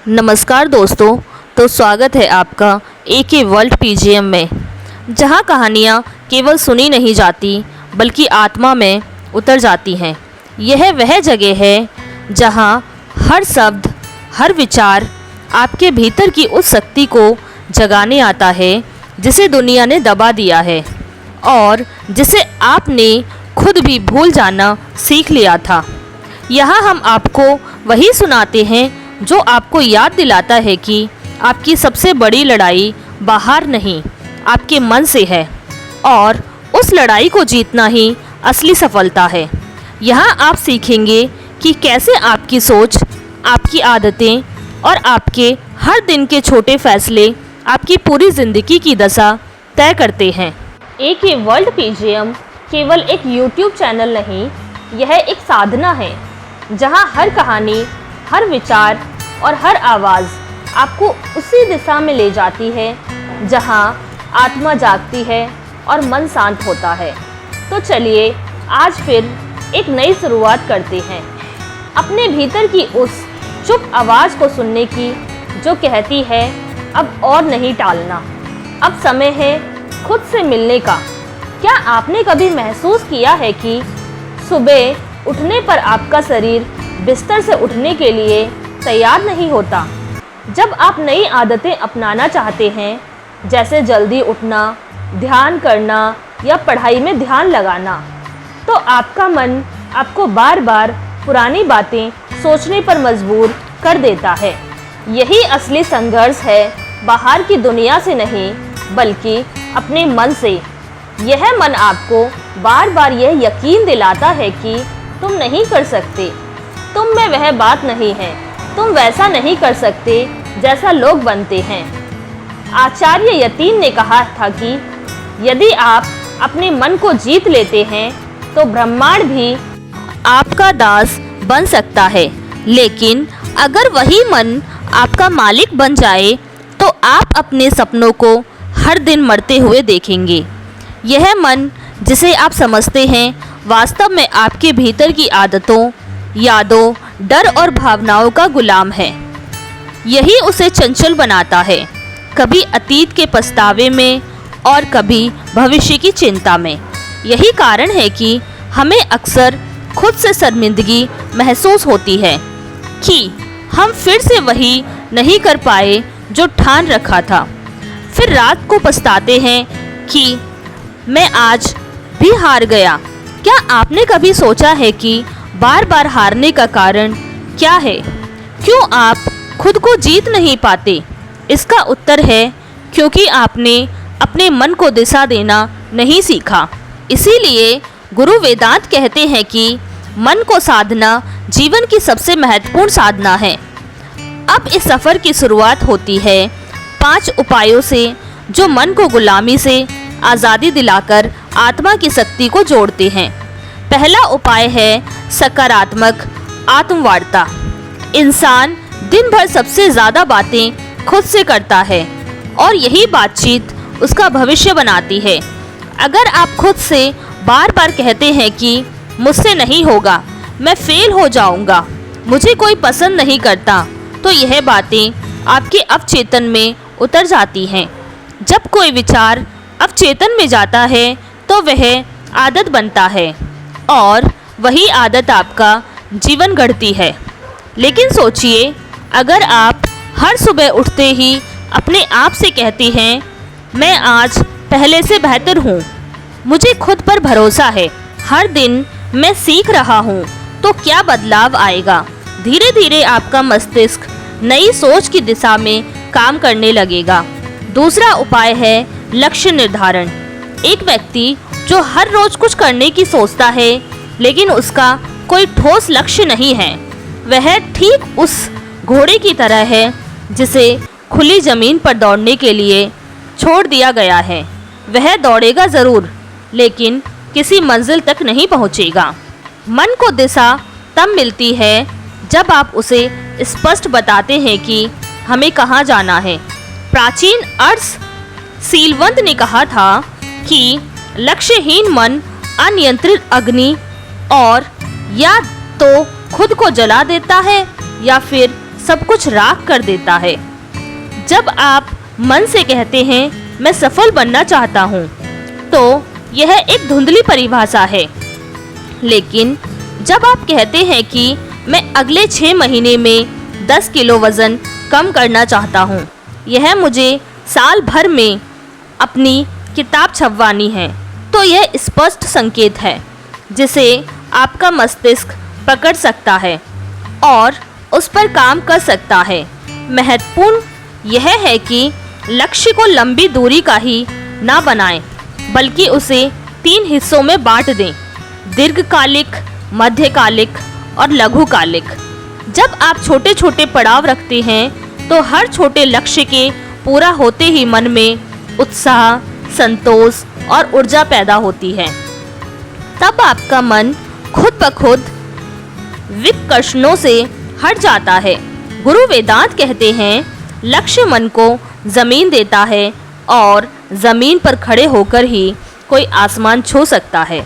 नमस्कार दोस्तों। तो स्वागत है आपका एके वर्ल्ड पीजीएम में, जहां कहानियां केवल सुनी नहीं जाती बल्कि आत्मा में उतर जाती हैं। यह वह जगह है जहां हर शब्द, हर विचार आपके भीतर की उस शक्ति को जगाने आता है जिसे दुनिया ने दबा दिया है और जिसे आपने खुद भी भूल जाना सीख लिया था। यहाँ हम आपको वही सुनाते हैं जो आपको याद दिलाता है कि आपकी सबसे बड़ी लड़ाई बाहर नहीं, आपके मन से है और उस लड़ाई को जीतना ही असली सफलता है। यहाँ आप सीखेंगे कि कैसे आपकी सोच, आपकी आदतें और आपके हर दिन के छोटे फैसले आपकी पूरी ज़िंदगी की दशा तय करते हैं। एके वर्ल्ड पीजीएम केवल एक यूट्यूब चैनल नहीं, यह एक साधना है जहाँ हर कहानी, हर विचार और हर आवाज़ आपको उसी दिशा में ले जाती है जहाँ आत्मा जागती है और मन शांत होता है। तो चलिए आज फिर एक नई शुरुआत करते हैं, अपने भीतर की उस चुप आवाज़ को सुनने की जो कहती है अब और नहीं टालना, अब समय है खुद से मिलने का। क्या आपने कभी महसूस किया है कि सुबह उठने पर आपका शरीर बिस्तर से उठने के लिए तैयार नहीं होता? जब आप नई आदतें अपनाना चाहते हैं, जैसे जल्दी उठना, ध्यान करना या पढ़ाई में ध्यान लगाना, तो आपका मन आपको बार बार पुरानी बातें सोचने पर मजबूर कर देता है। यही असली संघर्ष है, बाहर की दुनिया से नहीं बल्कि अपने मन से। यह मन आपको बार बार यह यकीन दिलाता है कि तुम नहीं कर सकते, तुम में वह बात नहीं है, तुम वैसा नहीं कर सकते जैसा लोग बनते हैं। आचार्य यतीन ने कहा था कि यदि आप अपने मन को जीत लेते हैं तो ब्रह्मांड भी आपका दास बन सकता है, लेकिन अगर वही मन आपका मालिक बन जाए तो आप अपने सपनों को हर दिन मरते हुए देखेंगे। यह मन जिसे आप समझते हैं वास्तव में आपके भीतर की आदतों, यादों, डर और भावनाओं का गुलाम है। यही उसे चंचल बनाता है, कभी अतीत के पछतावे में और कभी भविष्य की चिंता में। यही कारण है कि हमें अक्सर खुद से शर्मिंदगी महसूस होती है कि हम फिर से वही नहीं कर पाए जो ठान रखा था। फिर रात को पछताते हैं कि मैं आज भी हार गया। क्या आपने कभी सोचा है कि बार बार हारने का कारण क्या है? क्यों आप खुद को जीत नहीं पाते? इसका उत्तर है क्योंकि आपने अपने मन को दिशा देना नहीं सीखा। इसीलिए गुरु वेदांत कहते हैं कि मन को साधना जीवन की सबसे महत्वपूर्ण साधना है। अब इस सफ़र की शुरुआत होती है 5 उपायों से जो मन को गुलामी से आज़ादी दिलाकर आत्मा की शक्ति को जोड़ते हैं। पहला उपाय है सकारात्मक आत्मवार्ता। इंसान दिन भर सबसे ज़्यादा बातें खुद से करता है और यही बातचीत उसका भविष्य बनाती है। अगर आप खुद से बार बार कहते हैं कि मुझसे नहीं होगा, मैं फेल हो जाऊंगा, मुझे कोई पसंद नहीं करता, तो यह बातें आपके अवचेतन में उतर जाती हैं। जब कोई विचार अवचेतन में जाता है तो वह आदत बनता है और वही आदत आपका जीवन गढ़ती है। लेकिन सोचिए, अगर आप हर सुबह उठते ही अपने आप से कहते हैं मैं आज पहले से बेहतर हूँ, मुझे खुद पर भरोसा है, हर दिन मैं सीख रहा हूँ, तो क्या बदलाव आएगा? धीरे धीरे आपका मस्तिष्क नई सोच की दिशा में काम करने लगेगा। दूसरा उपाय है लक्ष्य निर्धारण। एक व्यक्ति जो हर रोज कुछ करने की सोचता है लेकिन उसका कोई ठोस लक्ष्य नहीं है, वह ठीक उस घोड़े की तरह है जिसे खुली जमीन पर दौड़ने के लिए छोड़ दिया गया है। वह दौड़ेगा ज़रूर लेकिन किसी मंजिल तक नहीं पहुंचेगा। मन को दिशा तब मिलती है जब आप उसे स्पष्ट बताते हैं कि हमें कहाँ जाना है। प्राचीन अर्थ सीलवंत ने कहा था कि लक्ष्यहीन मन अनियंत्रित अग्नि और या तो खुद को जला देता है या फिर सब कुछ राख कर देता है। जब आप मन से कहते हैं मैं सफल बनना चाहता हूँ, तो यह एक धुंधली परिभाषा है। लेकिन जब आप कहते हैं कि मैं अगले 6 महीने में 10 किलो वज़न कम करना चाहता हूँ, यह मुझे साल भर में अपनी किताब छपवानी है, तो यह स्पष्ट संकेत है जिसे आपका मस्तिष्क पकड़ सकता है और उस पर काम कर सकता है। महत्वपूर्ण यह है कि लक्ष्य को लंबी दूरी का ही ना बनाएं, बल्कि उसे 3 हिस्सों में बांट दें: दीर्घकालिक, मध्यकालिक और लघुकालिक। जब आप छोटे छोटे पड़ाव रखते हैं तो हर छोटे लक्ष्य के पूरा होते ही मन में उत्साह, संतोष और ऊर्जा पैदा होती है। तब आपका मन खुद ब खुद विकर्षणों से हट जाता है। गुरु वेदांत कहते हैं, लक्ष्य मन को जमीन देता है और जमीन पर खड़े होकर ही कोई आसमान छू सकता है।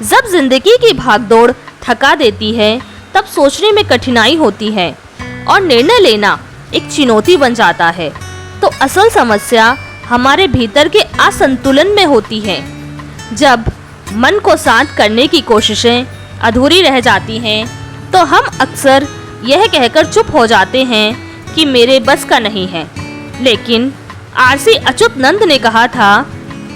जब जिंदगी की भागदौड़ थका देती है, तब सोचने में कठिनाई होती है और निर्णय लेना एक चुनौती बन जाता है, तो असल समस्या हमारे भीतर के असंतुलन में होती है। जब मन को शांत करने की कोशिशें अधूरी रह जाती हैं, तो हम अक्सर यह कहकर चुप हो जाते हैं कि मेरे बस का नहीं है। लेकिन आरसी अच्युतानंद ने कहा था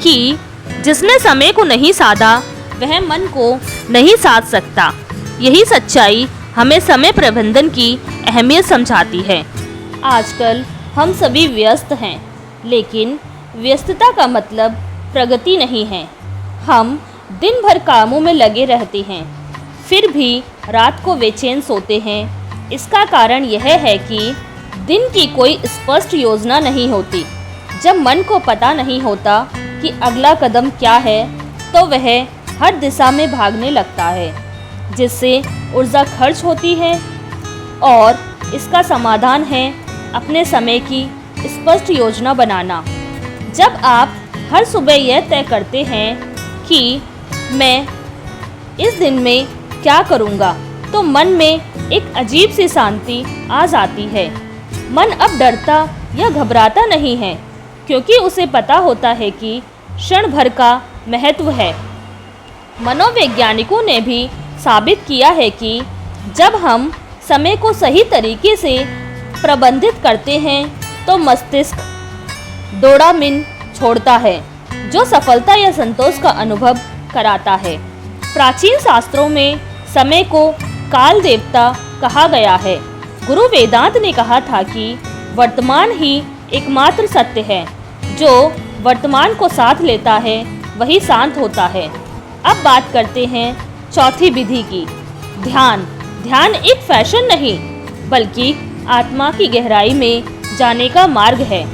कि जिसने समय को नहीं साधा, वह मन को नहीं साध सकता। यही सच्चाई हमें समय प्रबंधन की अहमियत समझाती है। आजकल हम सभी व्यस्त हैं, लेकिन व्यस्तता का मतलब प्रगति नहीं है। हम दिन भर कामों में लगे रहते हैं, फिर भी रात को बेचैन सोते हैं। इसका कारण यह है कि दिन की कोई स्पष्ट योजना नहीं होती। जब मन को पता नहीं होता कि अगला कदम क्या है, तो वह हर दिशा में भागने लगता है, जिससे ऊर्जा खर्च होती है। और इसका समाधान है अपने समय की स्पष्ट योजना बनाना। जब आप हर सुबह यह तय करते हैं कि मैं इस दिन में क्या करूँगा, तो मन में एक अजीब सी शांति आ जाती है। मन अब डरता या घबराता नहीं है, क्योंकि उसे पता होता है कि क्षण भर का महत्व है। मनोवैज्ञानिकों ने भी साबित किया है कि जब हम समय को सही तरीके से प्रबंधित करते हैं, तो मस्तिष्क डोपामिन छोड़ता है, जो सफलता या संतोष का अनुभव कराता है। प्राचीन शास्त्रों में समय को काल देवता कहा गया है। गुरु वेदांत ने कहा था कि वर्तमान ही एकमात्र सत्य है। जो वर्तमान को साथ लेता है, वही शांत होता है। अब बात करते हैं चौथी विधि की, ध्यान। ध्यान एक फैशन नहीं, बल्कि आत्मा की गहराई में जाने का मार्ग है।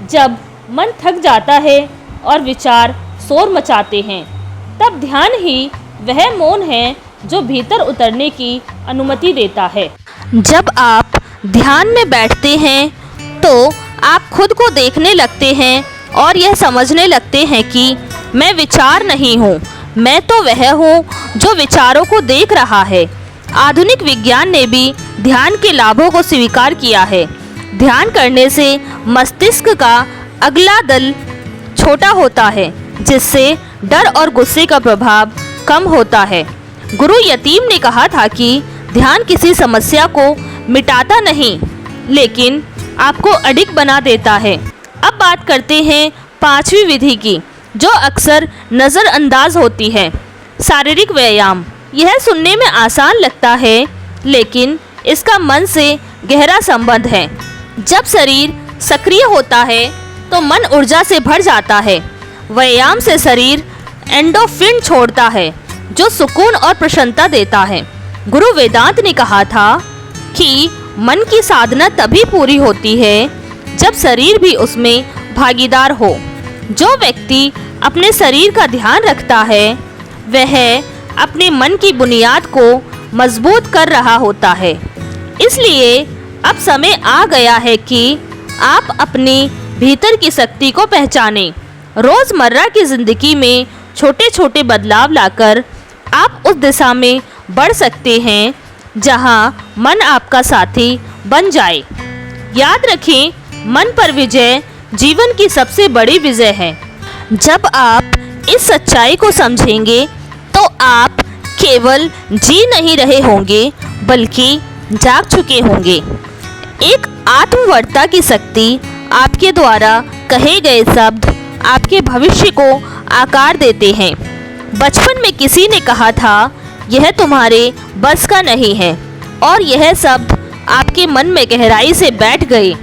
जब मन थक जाता है और विचार शोर मचाते हैं, तब ध्यान ही वह मौन है जो भीतर उतरने की अनुमति देता है। जब आप ध्यान में बैठते हैं, तो आप खुद को देखने लगते हैं और यह समझने लगते हैं कि मैं विचार नहीं हूँ, मैं तो वह हूँ जो विचारों को देख रहा है। आधुनिक विज्ञान ने भी ध्यान के लाभों को स्वीकार किया है। ध्यान करने से मस्तिष्क का अगला दल छोटा होता है, जिससे डर और गुस्से का प्रभाव कम होता है। गुरु यतीम ने कहा था कि ध्यान किसी समस्या को मिटाता नहीं, लेकिन आपको अडिग बना देता है। अब बात करते हैं पांचवी विधि की, जो अक्सर नज़रअंदाज होती है, शारीरिक व्यायाम। यह सुनने में आसान लगता है, लेकिन इसका मन से गहरा संबंध है। जब शरीर सक्रिय होता है, तो मन ऊर्जा से भर जाता है। व्यायाम से शरीर एंडोर्फिन छोड़ता है, जो सुकून और प्रसन्नता देता है। गुरु वेदांत ने कहा था कि मन की साधना तभी पूरी होती है जब शरीर भी उसमें भागीदार हो। जो व्यक्ति अपने शरीर का ध्यान रखता है, वह अपने मन की बुनियाद को मजबूत कर रहा होता है। इसलिए अब समय आ गया है कि आप अपने भीतर की शक्ति को पहचानें। रोज़मर्रा की ज़िंदगी में छोटे छोटे बदलाव लाकर आप उस दिशा में बढ़ सकते हैं जहां मन आपका साथी बन जाए। याद रखें, मन पर विजय जीवन की सबसे बड़ी विजय है। जब आप इस सच्चाई को समझेंगे तो आप केवल जी नहीं रहे होंगे बल्कि जाग चुके होंगे। एक आत्मवर्ता की शक्ति आपके द्वारा कहे गए शब्द आपके भविष्य को आकार देते हैं। बचपन में किसी ने कहा था, यह तुम्हारे बस का नहीं है, और यह शब्द आपके मन में गहराई से बैठ गए।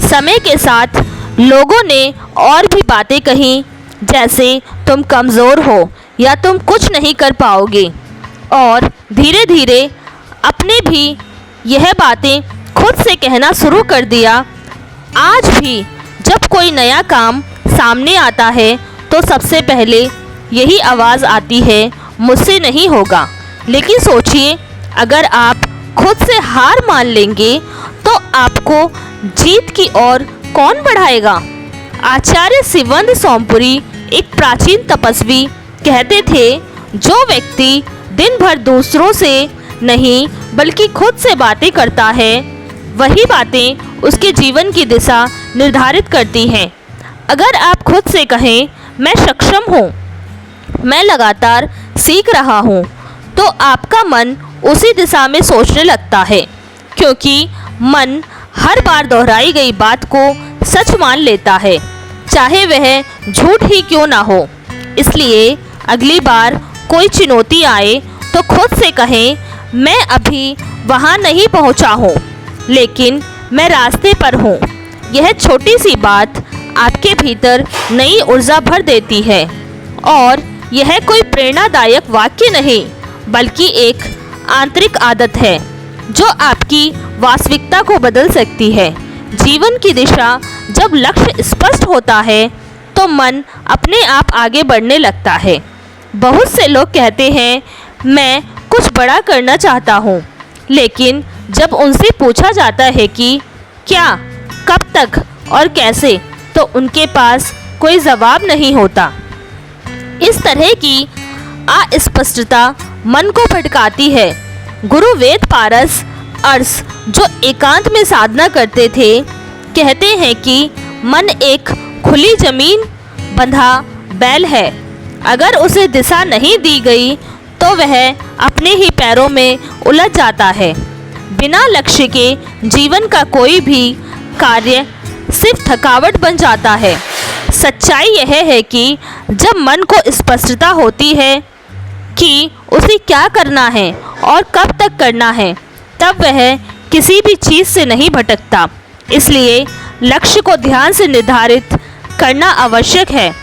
समय के साथ लोगों ने और भी बातें कहीं, जैसे तुम कमज़ोर हो या तुम कुछ नहीं कर पाओगे, और धीरे धीरे अपने भी यह बातें खुद से कहना शुरू कर दिया। आज भी जब कोई नया काम सामने आता है तो सबसे पहले यही आवाज़ आती है, मुझसे नहीं होगा। लेकिन सोचिए, अगर आप खुद से हार मान लेंगे तो आपको जीत की ओर कौन बढ़ाएगा। आचार्य शिवंद सोमपुरी, एक प्राचीन तपस्वी, कहते थे, जो व्यक्ति दिन भर दूसरों से नहीं बल्कि खुद से बातें करता है, वही बातें उसके जीवन की दिशा निर्धारित करती हैं। अगर आप खुद से कहें, मैं सक्षम हूँ, मैं लगातार सीख रहा हूँ, तो आपका मन उसी दिशा में सोचने लगता है, क्योंकि मन हर बार दोहराई गई बात को सच मान लेता है, चाहे वह झूठ ही क्यों ना हो। इसलिए अगली बार कोई चुनौती आए तो खुद से कहें, मैं अभी वहाँ नहीं पहुँचा हूँ, लेकिन मैं रास्ते पर हूँ। यह छोटी सी बात आपके भीतर नई ऊर्जा भर देती है, और यह कोई प्रेरणादायक वाक्य नहीं बल्कि एक आंतरिक आदत है जो आपकी वास्तविकता को बदल सकती है। जीवन की दिशा जब लक्ष्य स्पष्ट होता है तो मन अपने आप आगे बढ़ने लगता है। बहुत से लोग कहते हैं, मैं कुछ बड़ा करना चाहता हूँ, लेकिन जब उनसे पूछा जाता है कि क्या, कब तक और कैसे, तो उनके पास कोई जवाब नहीं होता। इस तरह की अस्पष्टता मन को भटकाती है। गुरु वेद पारस अर्स, जो एकांत में साधना करते थे, कहते हैं कि मन एक खुली जमीन बंधा बैल है। अगर उसे दिशा नहीं दी गई तो वह अपने ही पैरों में उलझ जाता है। बिना लक्ष्य के जीवन का कोई भी कार्य सिर्फ थकावट बन जाता है। सच्चाई यह है कि जब मन को स्पष्टता होती है कि उसे क्या करना है और कब तक करना है, तब वह किसी भी चीज़ से नहीं भटकता। इसलिए लक्ष्य को ध्यान से निर्धारित करना आवश्यक है।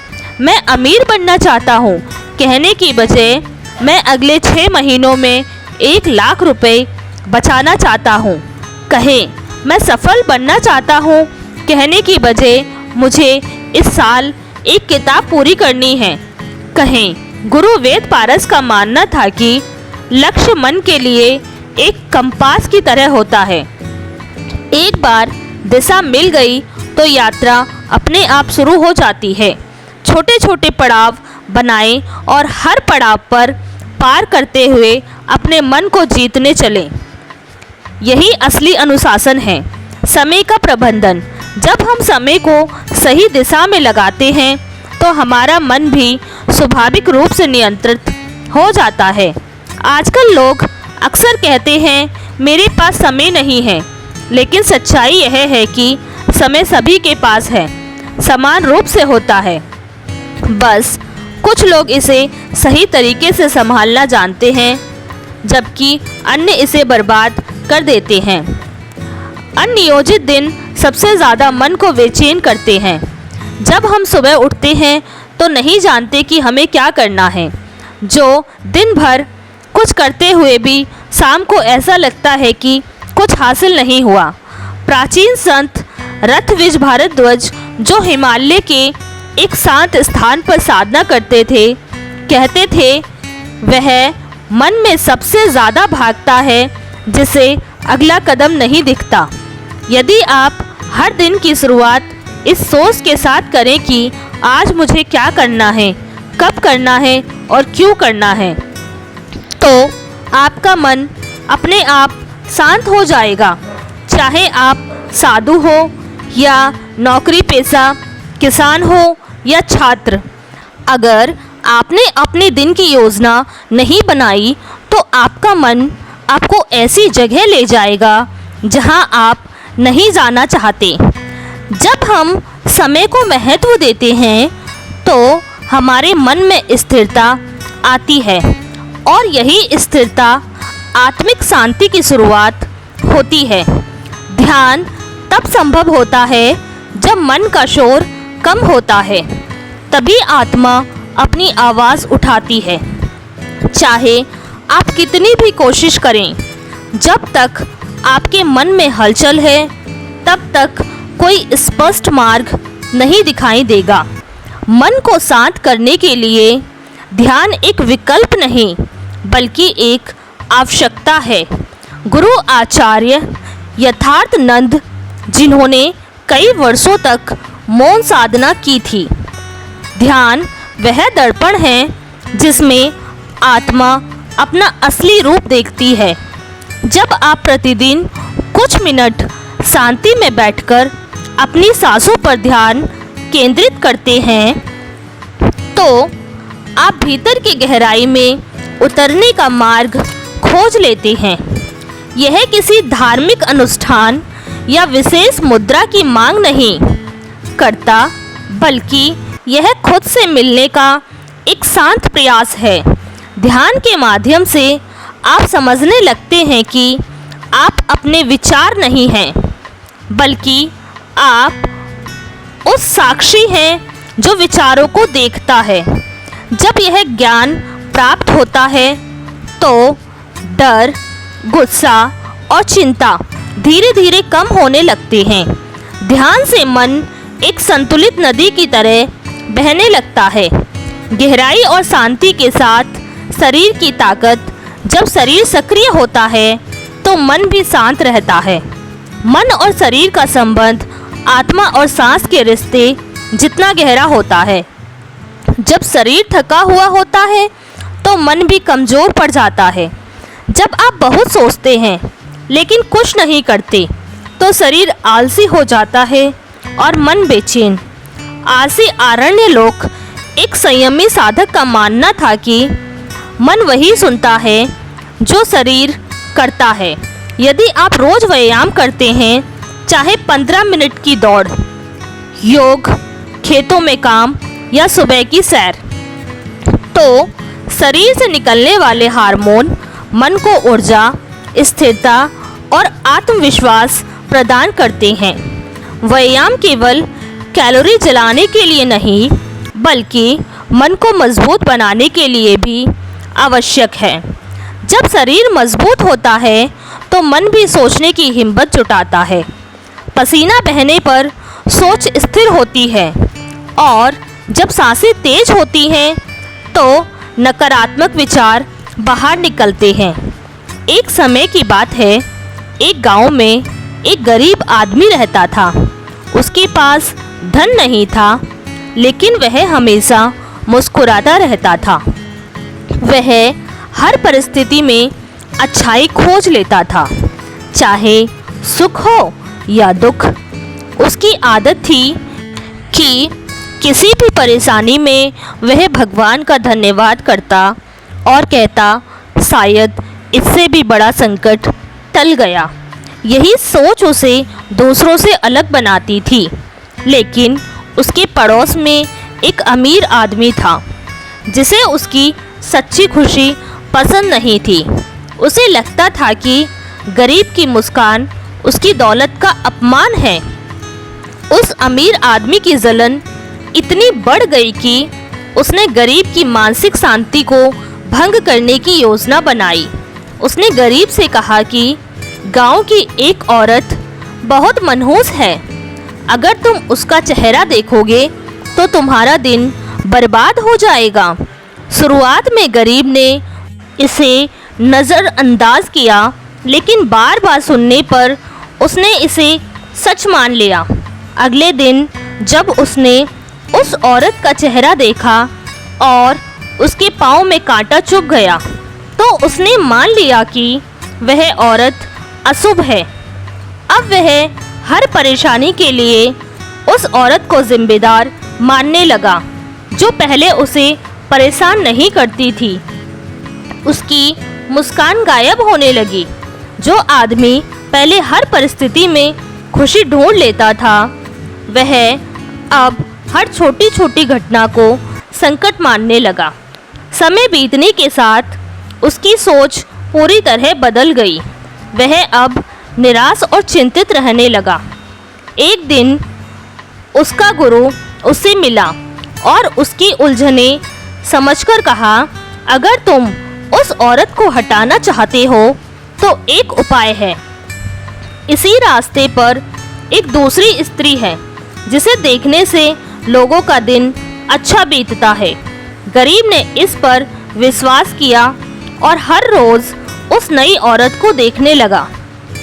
मैं अमीर बनना चाहता हूँ कहने की बजाय मैं अगले 6 महीनों में 1 लाख रुपए बचाना चाहता हूँ कहें। मैं सफल बनना चाहता हूँ कहने की बजाय मुझे इस साल एक किताब पूरी करनी है कहें। गुरु वेद पारस का मानना था कि लक्ष्य मन के लिए एक कंपास की तरह होता है। एक बार दिशा मिल गई तो यात्रा अपने आप शुरू हो जाती है। छोटे छोटे पड़ाव बनाएं और हर पड़ाव पर पार करते हुए अपने मन को जीतने चलें। यही असली अनुशासन है, समय का प्रबंधन। जब हम समय को सही दिशा में लगाते हैं तो हमारा मन भी स्वाभाविक रूप से नियंत्रित हो जाता है। आजकल लोग अक्सर कहते हैं मेरे पास समय नहीं है, लेकिन सच्चाई यह है कि समय सभी के पास है, समान रूप से होता है। बस कुछ लोग इसे सही तरीके से संभालना जानते हैं, जबकि अन्य इसे बर्बाद कर देते हैं। अनियोजित दिन सबसे ज़्यादा मन को बेचैन करते हैं। जब हम सुबह उठते हैं तो नहीं जानते कि हमें क्या करना है, जो दिन भर कुछ करते हुए भी शाम को ऐसा लगता है कि कुछ हासिल नहीं हुआ। प्राचीन संत रथविज भारद्वाज, जो हिमालय के एक शांत स्थान पर साधना करते थे, कहते थे वह मन में सबसे ज़्यादा भागता है जिसे अगला कदम नहीं दिखता। यदि आप हर दिन की शुरुआत इस सोच के साथ करें कि आज मुझे क्या करना है, कब करना है और क्यों करना है, तो आपका मन अपने आप शांत हो जाएगा। चाहे आप साधु हो या नौकरी पेशा, किसान हो या छात्र। अगर आपने अपने दिन की योजना नहीं बनाई तो आपका मन आपको ऐसी जगह ले जाएगा जहां आप नहीं जाना चाहते। जब हम समय को महत्व देते हैं तो हमारे मन में स्थिरता आती है और यही स्थिरता आत्मिक शांति की शुरुआत होती है। ध्यान तब संभव होता है जब मन का शोर कम होता है, तभी आत्मा अपनी आवाज़ उठाती है। चाहे आप कितनी भी कोशिश करें, जब तक आपके मन में हलचल है तब तक कोई स्पष्ट मार्ग नहीं दिखाई देगा। मन को शांत करने के लिए ध्यान एक विकल्प नहीं बल्कि एक आवश्यकता है। गुरु आचार्य यथार्थानंद, जिन्होंने कई वर्षों तक मौन साधना की थी, ध्यान वह दर्पण है जिसमें आत्मा अपना असली रूप देखती है। जब आप प्रतिदिन कुछ मिनट शांति में बैठकर अपनी सांसों पर ध्यान केंद्रित करते हैं तो आप भीतर की गहराई में उतरने का मार्ग खोज लेते हैं। यह किसी धार्मिक अनुष्ठान या विशेष मुद्रा की मांग नहीं करता, बल्कि यह खुद से मिलने का एक शांत प्रयास है। ध्यान के माध्यम से आप समझने लगते हैं कि आप अपने विचार नहीं हैं, बल्कि आप उस साक्षी हैं जो विचारों को देखता है। जब यह ज्ञान प्राप्त होता है तो डर, गुस्सा और चिंता धीरे धीरे कम होने लगते हैं। ध्यान से मन एक संतुलित नदी की तरह बहने लगता है। गहराई और शांति के साथ शरीर की ताकत। जब शरीर सक्रिय होता है तो मन भी शांत रहता है। मन और शरीर का संबंध आत्मा और सांस के रिश्ते जितना गहरा होता है। जब शरीर थका हुआ होता है तो मन भी कमज़ोर पड़ जाता है। जब आप बहुत सोचते हैं लेकिन कुछ नहीं करते तो शरीर आलसी हो जाता है और मन बेचैन। आलसी आरण्य लोक एक संयमी साधक का मानना था कि मन वही सुनता है जो शरीर करता है। यदि आप रोज व्यायाम करते हैं, चाहे 15 मिनट की दौड़, योग, खेतों में काम या सुबह की सैर, तो शरीर से निकलने वाले हार्मोन मन को ऊर्जा, स्थिरता और आत्मविश्वास प्रदान करते हैं। व्यायाम केवल कैलोरी जलाने के लिए नहीं बल्कि मन को मजबूत बनाने के लिए भी आवश्यक है। जब शरीर मजबूत होता है तो मन भी सोचने की हिम्मत जुटाता है। पसीना बहने पर सोच स्थिर होती है और जब सांसें तेज होती हैं तो नकारात्मक विचार बाहर निकलते हैं। एक समय की बात है, एक गांव में एक गरीब आदमी रहता था। उसके पास धन नहीं था, लेकिन वह हमेशा मुस्कुराता रहता था। वह हर परिस्थिति में अच्छाई खोज लेता था, चाहे सुख हो या दुख। उसकी आदत थी कि किसी भी परेशानी में वह भगवान का धन्यवाद करता और कहता, शायद इससे भी बड़ा संकट टल गया। यही सोच उसे दूसरों से अलग बनाती थी। लेकिन उसके पड़ोस में एक अमीर आदमी था जिसे उसकी सच्ची खुशी पसंद नहीं थी। उसे लगता था कि गरीब की मुस्कान उसकी दौलत का अपमान है। उस अमीर आदमी की जलन इतनी बढ़ गई कि उसने गरीब की मानसिक शांति को भंग करने की योजना बनाई। उसने गरीब से कहा कि गांव की एक औरत बहुत मनहूस है, अगर तुम उसका चेहरा देखोगे तो तुम्हारा दिन बर्बाद हो जाएगा। शुरुआत में गरीब ने इसे नज़रअंदाज किया, लेकिन बार बार सुनने पर उसने इसे सच मान लिया। अगले दिन जब उसने उस औरत का चेहरा देखा और उसके पाँव में कांटा चुभ गया, तो उसने मान लिया कि वह औरत अशुभ है। अब वह हर परेशानी के लिए उस औरत को जिम्मेदार मानने लगा जो पहले उसे परेशान नहीं करती थी। उसकी मुस्कान गायब होने लगी। जो आदमी पहले हर परिस्थिति में खुशी ढूंढ लेता था, वह अब हर छोटी छोटी घटना को संकट मानने लगा। समय बीतने के साथ उसकी सोच पूरी तरह बदल गई। वह अब निराश और चिंतित रहने लगा। एक दिन उसका गुरु उससे मिला और उसकी उलझनें समझकर कहा, अगर तुम उस औरत को हटाना चाहते हो तो एक उपाय है। इसी रास्ते पर एक दूसरी स्त्री है जिसे देखने से लोगों का दिन अच्छा बीतता है। गरीब ने इस पर विश्वास किया और हर रोज उस नई औरत को देखने लगा।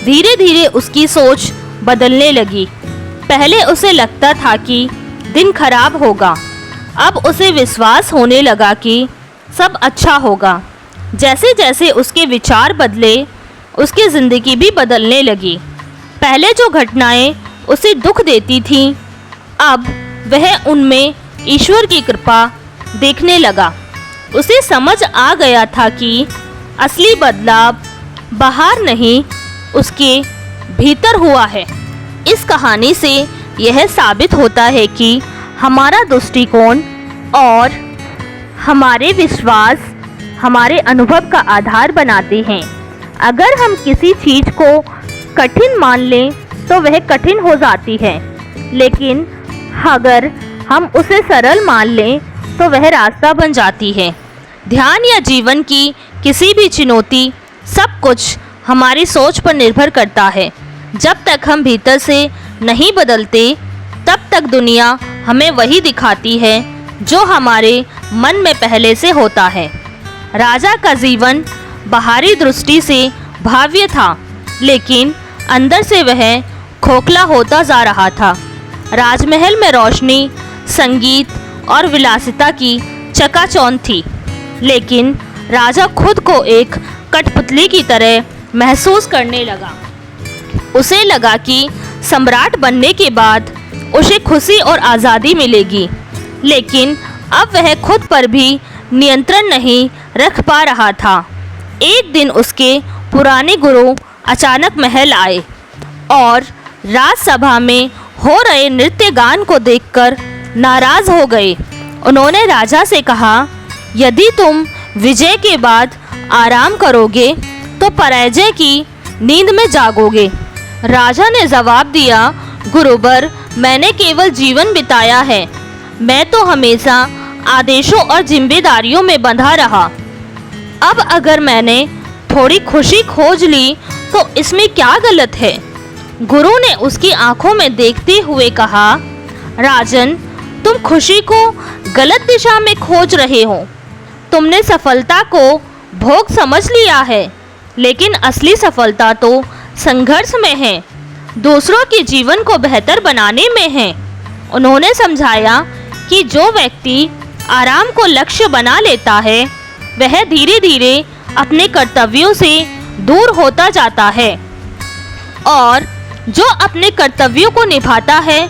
धीरे धीरे उसकी सोच बदलने लगी। पहले उसे लगता था कि दिन खराब होगा, अब उसे विश्वास होने लगा कि सब अच्छा होगा। जैसे जैसे उसके विचार बदले, उसकी ज़िंदगी भी बदलने लगी। पहले जो घटनाएं उसे दुख देती थीं, अब वह उनमें ईश्वर की कृपा देखने लगा। उसे समझ आ गया था कि असली बदलाव बाहर नहीं, उसके भीतर हुआ है। इस कहानी से यह साबित होता है कि हमारा दृष्टिकोण और हमारे विश्वास हमारे अनुभव का आधार बनाते हैं। अगर हम किसी चीज़ को कठिन मान लें तो वह कठिन हो जाती है, लेकिन अगर हम उसे सरल मान लें तो वह रास्ता बन जाती है। ध्यान या जीवन की किसी भी चुनौती, सब कुछ हमारी सोच पर निर्भर करता है। जब तक हम भीतर से नहीं बदलते, तब तक दुनिया हमें वही दिखाती है जो हमारे मन में पहले से होता है। राजा का जीवन बाहरी दृष्टि से भव्य था, लेकिन अंदर से वह खोखला होता जा रहा था। राजमहल में रोशनी, संगीत और विलासिता की चकाचौंध थी, लेकिन राजा खुद को एक कठपुतली की तरह महसूस करने लगा। उसे लगा कि सम्राट बनने के बाद उसे खुशी और आज़ादी मिलेगी, लेकिन अब वह खुद पर भी नियंत्रण नहीं रख पा रहा था। एक दिन उसके पुराने गुरु अचानक महल आए और राजसभा में हो रहे नृत्य गान को देखकर नाराज हो गए। उन्होंने राजा से कहा, यदि तुम विजय के बाद आराम करोगे तो पराजय की नींद में जागोगे। राजा ने जवाब दिया, गुरुवर, मैंने केवल जीवन बिताया है। मैं तो हमेशा आदेशों और जिम्मेदारियों में बंधा रहा। अब अगर मैंने थोड़ी खुशी खोज ली तो इसमें क्या गलत है? गुरु ने उसकी आंखों में देखते हुए कहा, राजन, तुम खुशी को गलत दिशा में खोज रहे हो। तुमने सफलता को भोग समझ लिया है, लेकिन असली सफलता तो संघर्ष में है, दूसरों के जीवन को बेहतर बनाने में है। उन्होंने समझाया कि जो व्यक्ति आराम को लक्ष्य बना लेता है, वह धीरे धीरे अपने कर्तव्यों से दूर होता जाता है, और जो अपने कर्तव्यों को निभाता है,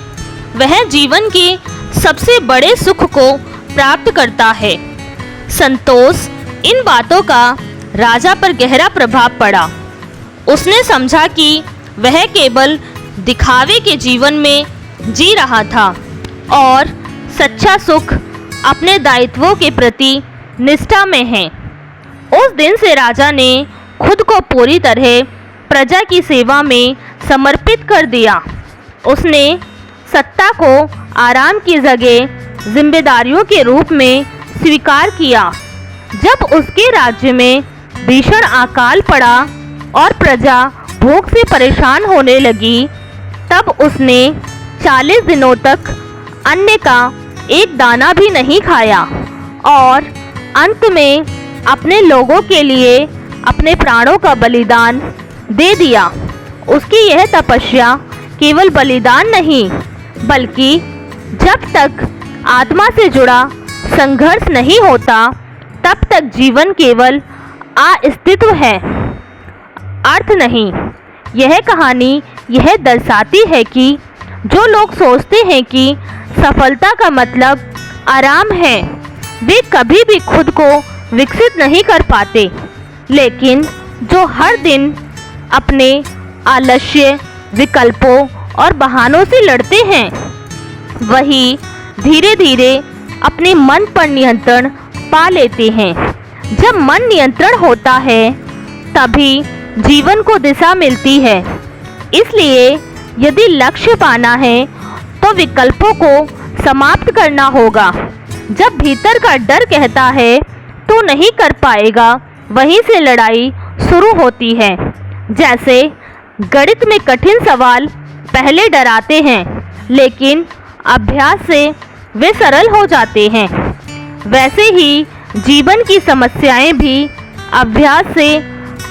वह जीवन के सबसे बड़े सुख को प्राप्त करता है। संतोष, इन बातों का राजा पर गहरा प्रभाव पड़ा। उसने समझा कि वह केवल दिखावे के जीवन में जी रहा था और सच्चा सुख अपने दायित्वों के प्रति निष्ठा में है। उस दिन से राजा ने खुद को पूरी तरह प्रजा की सेवा में समर्पित कर दिया। उसने सत्ता को आराम की जगह जिम्मेदारियों के रूप में स्वीकार किया। जब उसके राज्य में भीषण अकाल पड़ा और प्रजा भूख से परेशान होने लगी, तब उसने 40 दिनों तक अन्न का एक दाना भी नहीं खाया और अंत में अपने लोगों के लिए अपने प्राणों का बलिदान दे दिया। उसकी यह तपस्या केवल बलिदान नहीं, बल्कि जब तक आत्मा से जुड़ा संघर्ष नहीं होता, तब तक जीवन केवल अस्तित्व है, अर्थ नहीं। यह कहानी यह दर्शाती है कि जो लोग सोचते हैं कि सफलता का मतलब आराम है, वे कभी भी खुद को विकसित नहीं कर पाते। लेकिन जो हर दिन अपने आलस्य, विकल्पों और बहानों से लड़ते हैं, वही धीरे धीरे अपने मन पर नियंत्रण पा लेते हैं। जब मन नियंत्रण होता है, तभी जीवन को दिशा मिलती है। इसलिए यदि लक्ष्य पाना है तो विकल्पों को समाप्त करना होगा। जब भीतर का डर कहता है तो नहीं कर पाएगा, वहीं से लड़ाई शुरू होती है। जैसे गणित में कठिन सवाल पहले डराते हैं, लेकिन अभ्यास से वे सरल हो जाते हैं। वैसे ही जीवन की समस्याएं भी अभ्यास से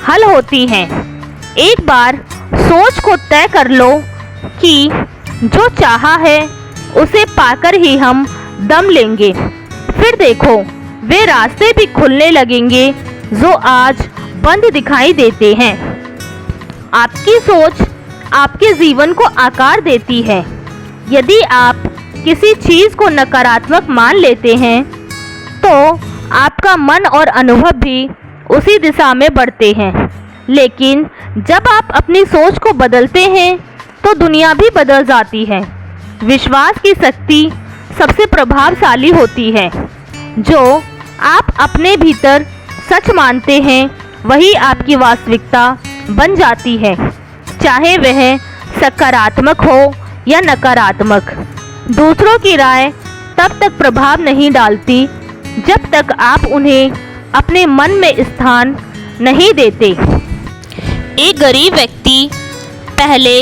हल होती हैं। एक बार सोच को तय कर लो कि जो चाहा है उसे पाकर ही हम दम लेंगे। फिर देखो, वे रास्ते भी खुलने लगेंगे जो आज बंद दिखाई देते हैं। आपकी सोच आपके जीवन को आकार देती है। यदि आप किसी चीज़ को नकारात्मक मान लेते हैं, तो आपका मन और अनुभव भी उसी दिशा में बढ़ते हैं। लेकिन जब आप अपनी सोच को बदलते हैं, तो दुनिया भी बदल जाती है। विश्वास की शक्ति सबसे प्रभावशाली होती है। जो आप अपने भीतर सच मानते हैं, वही आपकी वास्तविकता बन जाती है, चाहे वह सकारात्मक हो या नकारात्मक। दूसरों की राय तब तक प्रभाव नहीं डालती जब तक आप उन्हें अपने मन में स्थान नहीं देते। एक गरीब व्यक्ति पहले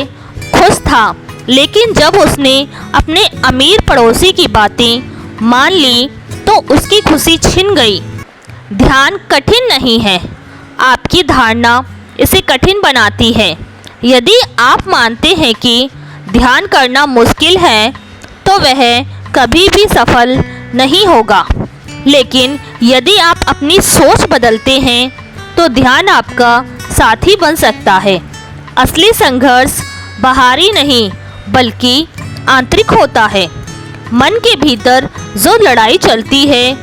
खुश था, लेकिन जब उसने अपने अमीर पड़ोसी की बातें मान ली तो उसकी खुशी छिन गई। ध्यान कठिन नहीं है, आपकी धारणा इसे कठिन बनाती है। यदि आप मानते हैं कि ध्यान करना मुश्किल है, तो वह कभी भी सफल नहीं होगा। लेकिन यदि आप अपनी सोच बदलते हैं, तो ध्यान आपका साथी बन सकता है। असली संघर्ष बाहरी नहीं, बल्कि आंतरिक होता है। मन के भीतर जो लड़ाई चलती है,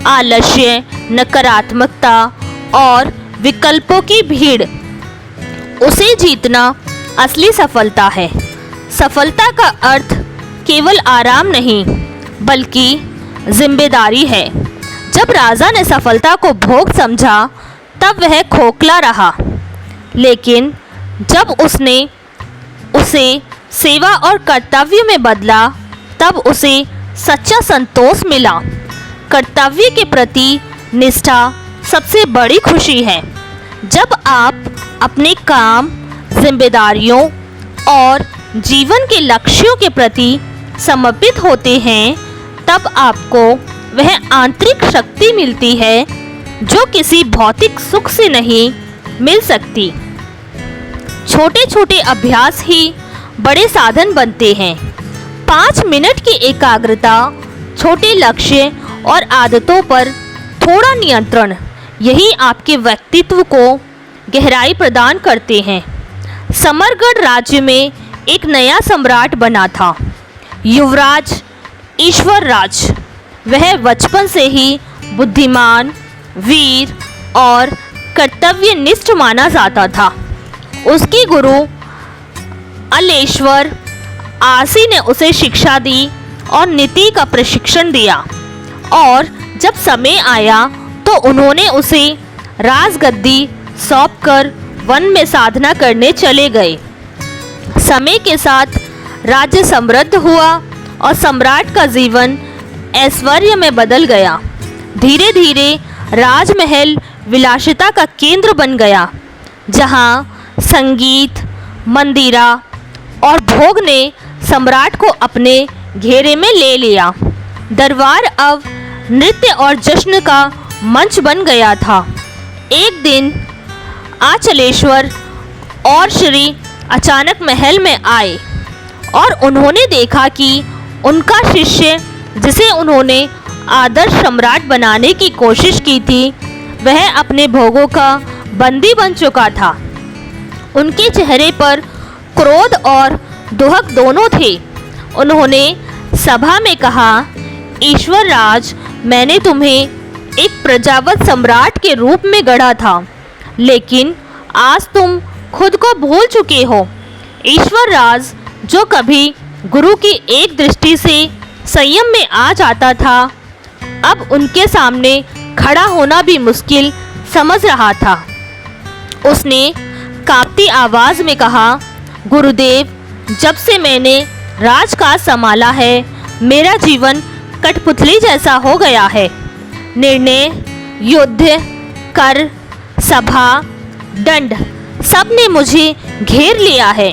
आलस्य, नकारात्मकता और विकल्पों की भीड़, उसे जीतना असली सफलता है। सफलता का अर्थ केवल आराम नहीं, बल्कि जिम्मेदारी है। जब राजा ने सफलता को भोग समझा, तब वह खोखला रहा। लेकिन जब उसने उसे सेवा और कर्तव्य में बदला, तब उसे सच्चा संतोष मिला। कर्तव्य के प्रति निष्ठा सबसे बड़ी खुशी है। जब आप अपने काम, जिम्मेदारियों और जीवन के लक्ष्यों के प्रति समर्पित होते हैं, तब आपको वह आंतरिक शक्ति मिलती है जो किसी भौतिक सुख से नहीं मिल सकती। छोटे छोटे अभ्यास ही बड़े साधन बनते हैं। 5 मिनट की एकाग्रता, छोटे लक्ष्य और आदतों पर थोड़ा नियंत्रण, यही आपके व्यक्तित्व को गहराई प्रदान करते हैं। समरगढ़ राज्य में एक नया सम्राट बना था, युवराज ईश्वरराज। वह बचपन से ही बुद्धिमान, वीर और कर्तव्यनिष्ठ माना जाता था। उसके गुरु अलेश्वर आसी ने उसे शिक्षा दी और नीति का प्रशिक्षण दिया, और जब समय आया तो उन्होंने उसे राजगद्दी सौंपकर वन में साधना करने चले गए। समय के साथ राज्य समृद्ध हुआ और सम्राट का जीवन ऐश्वर्य में बदल गया। धीरे धीरे राजमहल विलासिता का केंद्र बन गया, जहां संगीत, मंदिरा और भोग ने सम्राट को अपने घेरे में ले लिया। दरबार अब नृत्य और जश्न का मंच बन गया था। एक दिन आचलेश्वर और श्री अचानक महल में आए और उन्होंने देखा कि उनका शिष्य, जिसे उन्होंने आदर्श सम्राट बनाने की कोशिश की थी, वह अपने भोगों का बंदी बन चुका था। उनके चेहरे पर क्रोध और दुहक दोनों थे। उन्होंने सभा में कहा, ईश्वर राज, मैंने तुम्हें एक प्रजावत सम्राट के रूप में गढ़ा था, लेकिन आज तुम खुद को भूल चुके हो। ईश्वर राज जो कभी गुरु की एक दृष्टि से संयम में आ जाता था, अब उनके सामने खड़ा होना भी मुश्किल समझ रहा था। उसने कांपती आवाज में कहा, गुरुदेव, जब से मैंने राजकाज संभाला है, मेरा जीवन कठपुतली जैसा हो गया है। निर्णय, युद्ध, कर, सभा, दंड, सब ने मुझे घेर लिया है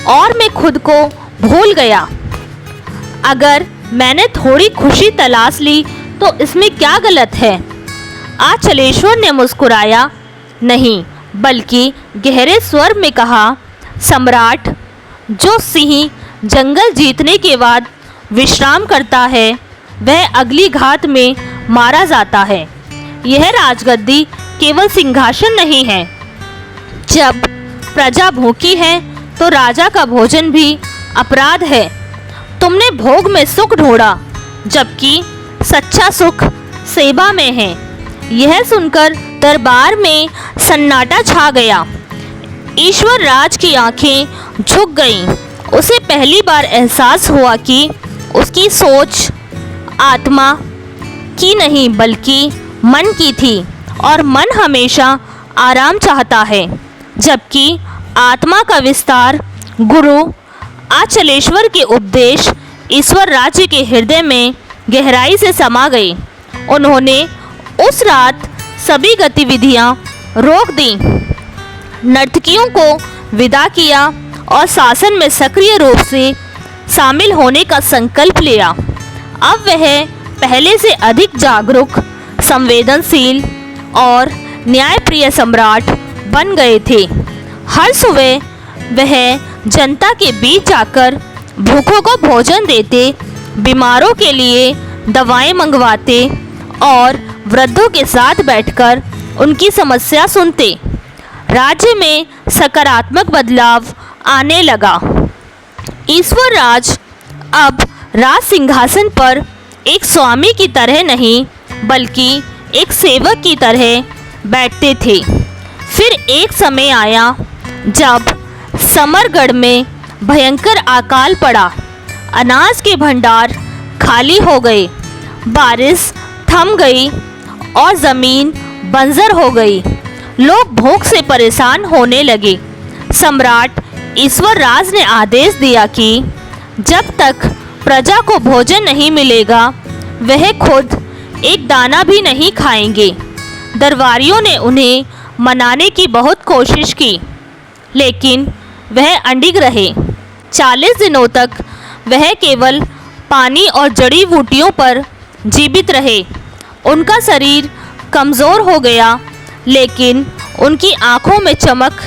और मैं खुद को भूल गया। अगर मैंने थोड़ी खुशी तलाश ली तो इसमें क्या गलत है? आचलेश्वर ने मुस्कुराया नहीं, बल्कि गहरे स्वर में कहा, सम्राट, जो सिंह जंगल जीतने के बाद विश्राम करता है, वह अगली घात में मारा जाता है। यह राजगद्दी केवल सिंहासन नहीं है। जब प्रजा भूखी है तो राजा का भोजन भी अपराध है। तुमने भोग में सुख ढूंढा, जबकि सच्चा सुख सेवा में है। यह सुनकर दरबार में सन्नाटा छा गया। ईश्वर राज की आंखें झुक गईं। उसे पहली बार एहसास हुआ कि उसकी सोच आत्मा की नहीं बल्कि मन की थी, और मन हमेशा आराम चाहता है, जबकि आत्मा का विस्तार गुरु आचलेश्वर के उपदेश ईश्वर राज्य के हृदय में गहराई से समा गए। उन्होंने उस रात सभी गतिविधियां रोक दी, नर्तकियों को विदा किया और शासन में सक्रिय रूप से शामिल होने का संकल्प लिया। अब वह पहले से अधिक जागरूक, संवेदनशील और न्यायप्रिय सम्राट बन गए थे। हर सुबह वह जनता के बीच जाकर भूखों को भोजन देते, बीमारों के लिए दवाएं मंगवाते और वृद्धों के साथ बैठकर उनकी समस्या सुनते। राज्य में सकारात्मक बदलाव आने लगा। ईश्वर राज अब राज सिंहासन पर एक स्वामी की तरह नहीं बल्कि एक सेवक की तरह बैठते थे। फिर एक समय आया जब समरगढ़ में भयंकर अकाल पड़ा। अनाज के भंडार खाली हो गए, बारिश थम गई और ज़मीन बंजर हो गई। लोग भूख से परेशान होने लगे। सम्राट ईश्वर राज ने आदेश दिया कि जब तक प्रजा को भोजन नहीं मिलेगा, वह खुद एक दाना भी नहीं खाएंगे। दरबारियों ने उन्हें मनाने की बहुत कोशिश की, लेकिन वह अडिग रहे। 40 दिनों तक वह केवल पानी और जड़ी बूटियों पर जीवित रहे। उनका शरीर कमज़ोर हो गया, लेकिन उनकी आंखों में चमक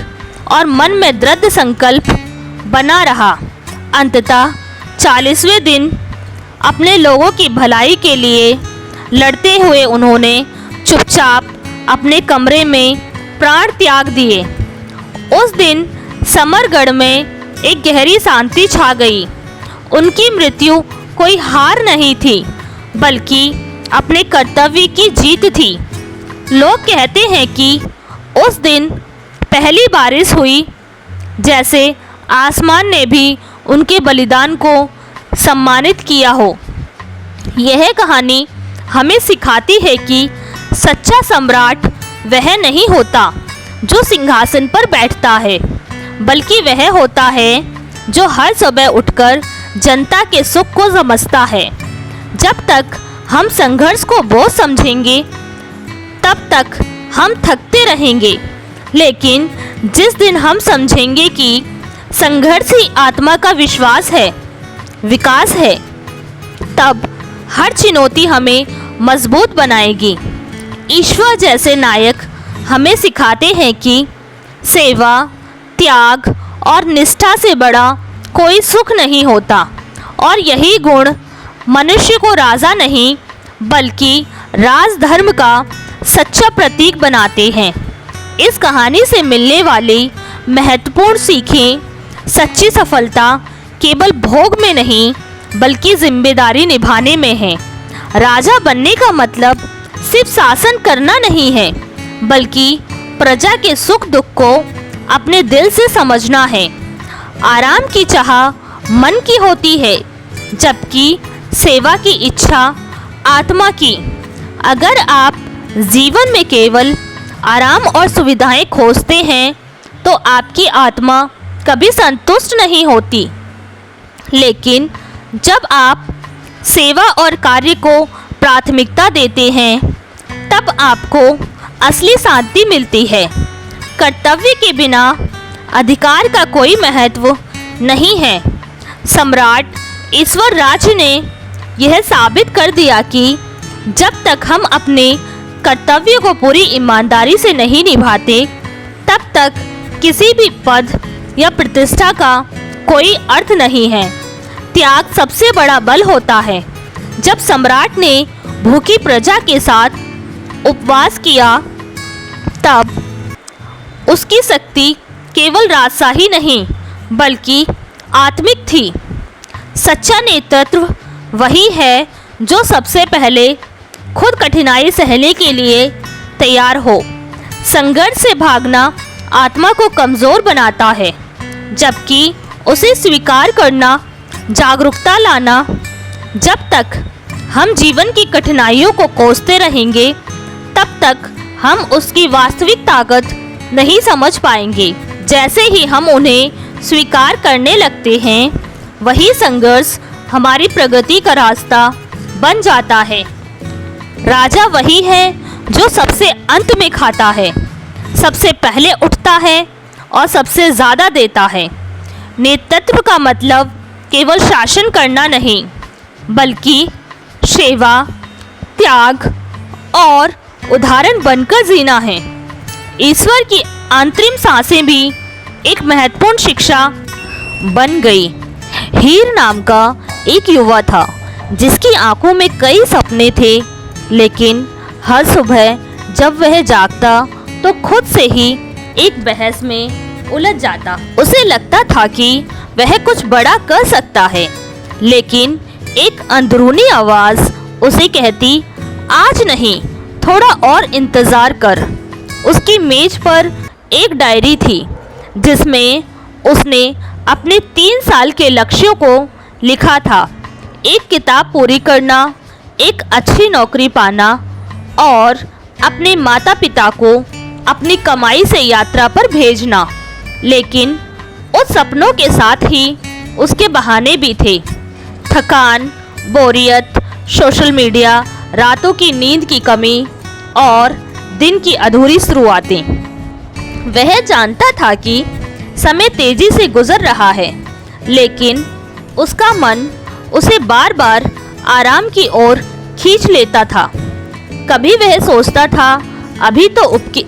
और मन में दृढ़ संकल्प बना रहा। अंततः 40वें दिन अपने लोगों की भलाई के लिए लड़ते हुए उन्होंने चुपचाप अपने कमरे में प्राण त्याग दिए। उस दिन समरगढ़ में एक गहरी शांति छा गई। उनकी मृत्यु कोई हार नहीं थी, बल्कि अपने कर्तव्य की जीत थी। लोग कहते हैं कि उस दिन पहली बारिश हुई, जैसे आसमान ने भी उनके बलिदान को सम्मानित किया हो। यह कहानी हमें सिखाती है कि सच्चा सम्राट वह नहीं होता जो सिंहासन पर बैठता है, बल्कि वह होता है जो हर सुबह उठकर जनता के सुख को समझता है। जब तक हम संघर्ष को बोझ समझेंगे, तब तक हम थकते रहेंगे, लेकिन जिस दिन हम समझेंगे कि संघर्ष ही आत्मा का विश्वास है, विकास है, तब हर चुनौती हमें मजबूत बनाएगी। ईश्वर जैसे नायक हमें सिखाते हैं कि सेवा, त्याग और निष्ठा से बड़ा कोई सुख नहीं होता, और यही गुण मनुष्य को राजा नहीं बल्कि राजधर्म का सच्चा प्रतीक बनाते हैं। इस कहानी से मिलने वाली महत्वपूर्ण सीखें सच्ची सफलता केवल भोग में नहीं बल्कि जिम्मेदारी निभाने में है। राजा बनने का मतलब सिर्फ शासन करना नहीं है, बल्कि प्रजा के सुख दुख को अपने दिल से समझना है। आराम की चाह मन की होती है, जबकि सेवा की इच्छा आत्मा की। अगर आप जीवन में केवल आराम और सुविधाएं खोजते हैं तो आपकी आत्मा कभी संतुष्ट नहीं होती। लेकिन जब आप सेवा और कार्य को प्राथमिकता देते हैं तब आपको असली शांति मिलती है। कर्तव्य के बिना अधिकार का कोई महत्व नहीं है। सम्राट ईश्वर राज ने यह साबित कर दिया कि जब तक हम अपने कर्तव्य को पूरी ईमानदारी से नहीं निभाते तब तक किसी भी पद या प्रतिष्ठा का कोई अर्थ नहीं है। त्याग सबसे बड़ा बल होता है। जब सम्राट ने भूखी प्रजा के साथ उपवास किया तब उसकी शक्ति केवल राजशाही नहीं बल्कि आत्मिक थी। सच्चा नेतृत्व वही है जो सबसे पहले खुद कठिनाई सहने के लिए तैयार हो। संघर्ष से भागना आत्मा को कमज़ोर बनाता है, जबकि उसे स्वीकार करना जागरूकता लाना। जब तक हम जीवन की कठिनाइयों को कोसते रहेंगे तब तक हम उसकी वास्तविक ताकत नहीं समझ पाएंगे। जैसे ही हम उन्हें स्वीकार करने लगते हैं, वही संघर्ष हमारी प्रगति का रास्ता बन जाता है। राजा वही है जो सबसे अंत में खाता है, सबसे पहले उठता है और सबसे ज़्यादा देता है। नेतृत्व का मतलब केवल शासन करना नहीं बल्कि सेवा, त्याग और उदाहरण बनकर जीना है। ईश्वर की अंतरिम सांसें भी एक महत्वपूर्ण शिक्षा बन गई। हीर नाम का एक युवा था जिसकी आंखों में कई सपने थे, लेकिन हर सुबह जब वह जागता तो खुद से ही एक बहस में उलझ जाता। उसे लगता था कि वह कुछ बड़ा कर सकता है, लेकिन एक अंदरूनी आवाज़ उसे कहती, आज नहीं, थोड़ा और इंतज़ार कर। उसकी मेज पर एक डायरी थी जिसमें उसने अपने 3 साल के लक्ष्यों को लिखा था। एक किताब पूरी करना, एक अच्छी नौकरी पाना और अपने माता पिता को अपनी कमाई से यात्रा पर भेजना। लेकिन उस सपनों के साथ ही उसके बहाने भी थे। थकान, बोरियत, सोशल मीडिया, रातों की नींद की कमी और दिन की अधूरी शुरुआतें। वह जानता था कि समय तेजी से गुजर रहा है, लेकिन उसका मन उसे बार बार आराम की ओर खींच लेता था। कभी वह सोचता था अभी तो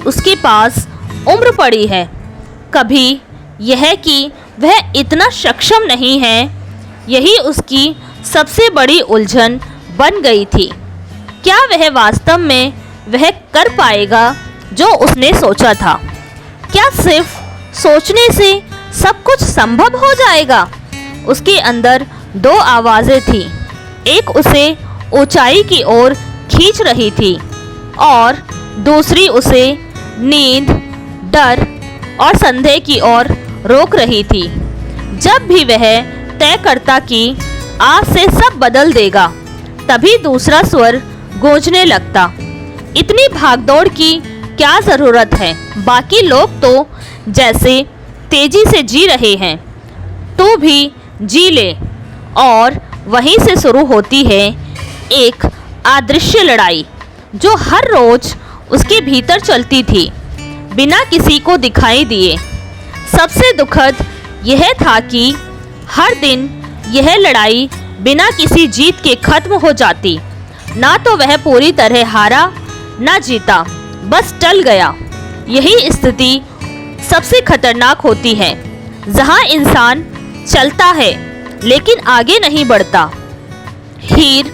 उसके पास उम्र पड़ी है, कभी यह कि वह इतना सक्षम नहीं है। यही उसकी सबसे बड़ी उलझन बन गई थी। क्या वह वास्तव में वह कर पाएगा जो उसने सोचा था? क्या सिर्फ सोचने से सब कुछ संभव हो जाएगा? उसके अंदर 2 आवाज़ें थीं। एक उसे ऊंचाई की ओर खींच रही थी और दूसरी उसे नींद, डर और संदेह की ओर रोक रही थी। जब भी वह तय करता कि आज से सब बदल देगा, तभी दूसरा स्वर गूंजने लगता, इतनी भागदौड़ की क्या ज़रूरत है? बाकी लोग तो जैसे तेजी से जी रहे हैं, तू भी जी ले। और वहीं से शुरू होती है एक अदृश्य लड़ाई जो हर रोज उसके भीतर चलती थी, बिना किसी को दिखाई दिए। सबसे दुखद यह था कि हर दिन यह लड़ाई बिना किसी जीत के खत्म हो जाती। ना तो वह पूरी तरह हारा, ना जीता, बस टल गया। यही स्थिति सबसे खतरनाक होती है, जहां इंसान चलता है लेकिन आगे नहीं बढ़ता। हीर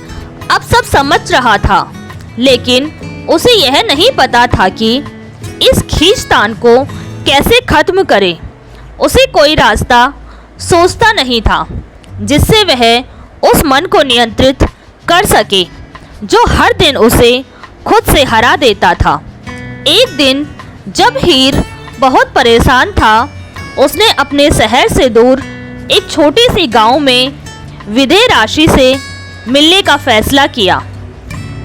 अब सब समझ रहा था, लेकिन उसे यह नहीं पता था कि इस खींचतान को कैसे खत्म करे। उसे कोई रास्ता सोचता नहीं था जिससे वह उस मन को नियंत्रित कर सके जो हर दिन उसे खुद से हरा देता था। एक दिन जब हीर बहुत परेशान था, उसने अपने शहर से दूर एक छोटी सी गांव में विदेह राशि से मिलने का फैसला किया।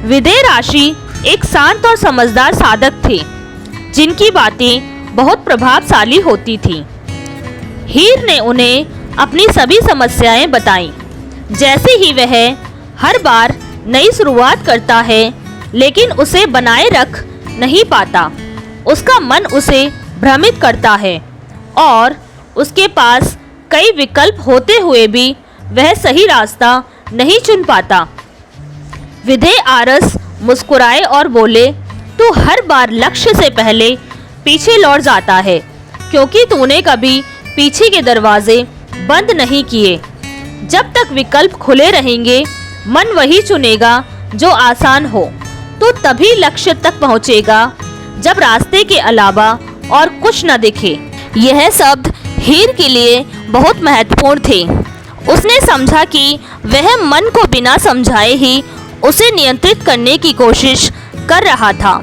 विदेह राशि एक शांत और समझदार साधक थे जिनकी बातें बहुत प्रभावशाली होती थीं। हीर ने उन्हें अपनी सभी समस्याएं बताईं। जैसे ही वह हर बार नई शुरुआत करता है लेकिन उसे बनाए रख नहीं पाता, उसका मन उसे भ्रमित करता है और उसके पास कई विकल्प होते हुए भी वह सही रास्ता नहीं चुन पाता। विदेह आरस मुस्कुराए और बोले, तू हर बार लक्ष्य से पहले पीछे लौट जाता है क्योंकि तूने कभी पीछे के दरवाजे बंद नहीं किए। जब तक विकल्प खुले रहेंगे, मन वही चुनेगा जो आसान हो। तो तभी लक्ष्य तक पहुंचेगा जब रास्ते के अलावा और कुछ न दिखे। यह शब्द हीर के लिए बहुत महत्वपूर्ण थे। उसने समझा कि वह मन को बिना समझाए ही उसे नियंत्रित करने की कोशिश कर रहा था।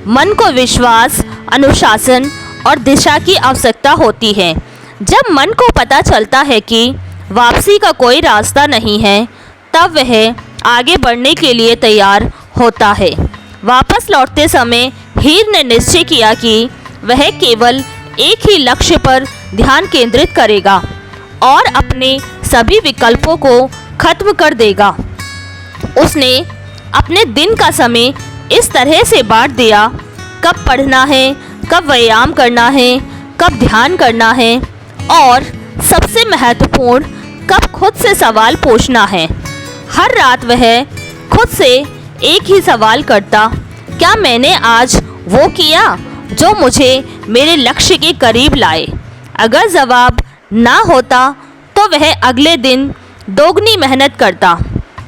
मन को विश्वास, अनुशासन और दिशा की आवश्यकता होती है। जब मन को पता चलता है कि वापसी का कोई रास्ता नहीं है, तब वह आगे बढ़ने के लिए तैयार होता है। वापस लौटते समय हीर ने निश्चय किया कि वह केवल एक ही लक्ष्य पर ध्यान केंद्रित करेगा और अपने सभी विकल्पों को खत्म कर देगा। उसने अपने दिन का समय इस तरह से बांट दिया, कब पढ़ना है, कब व्यायाम करना है, कब ध्यान करना है और सबसे महत्वपूर्ण कब खुद से सवाल पूछना है। हर रात वह खुद से एक ही सवाल करता, क्या मैंने आज वो किया जो मुझे मेरे लक्ष्य के करीब लाए। अगर जवाब ना होता तो वह अगले दिन दोगुनी मेहनत करता।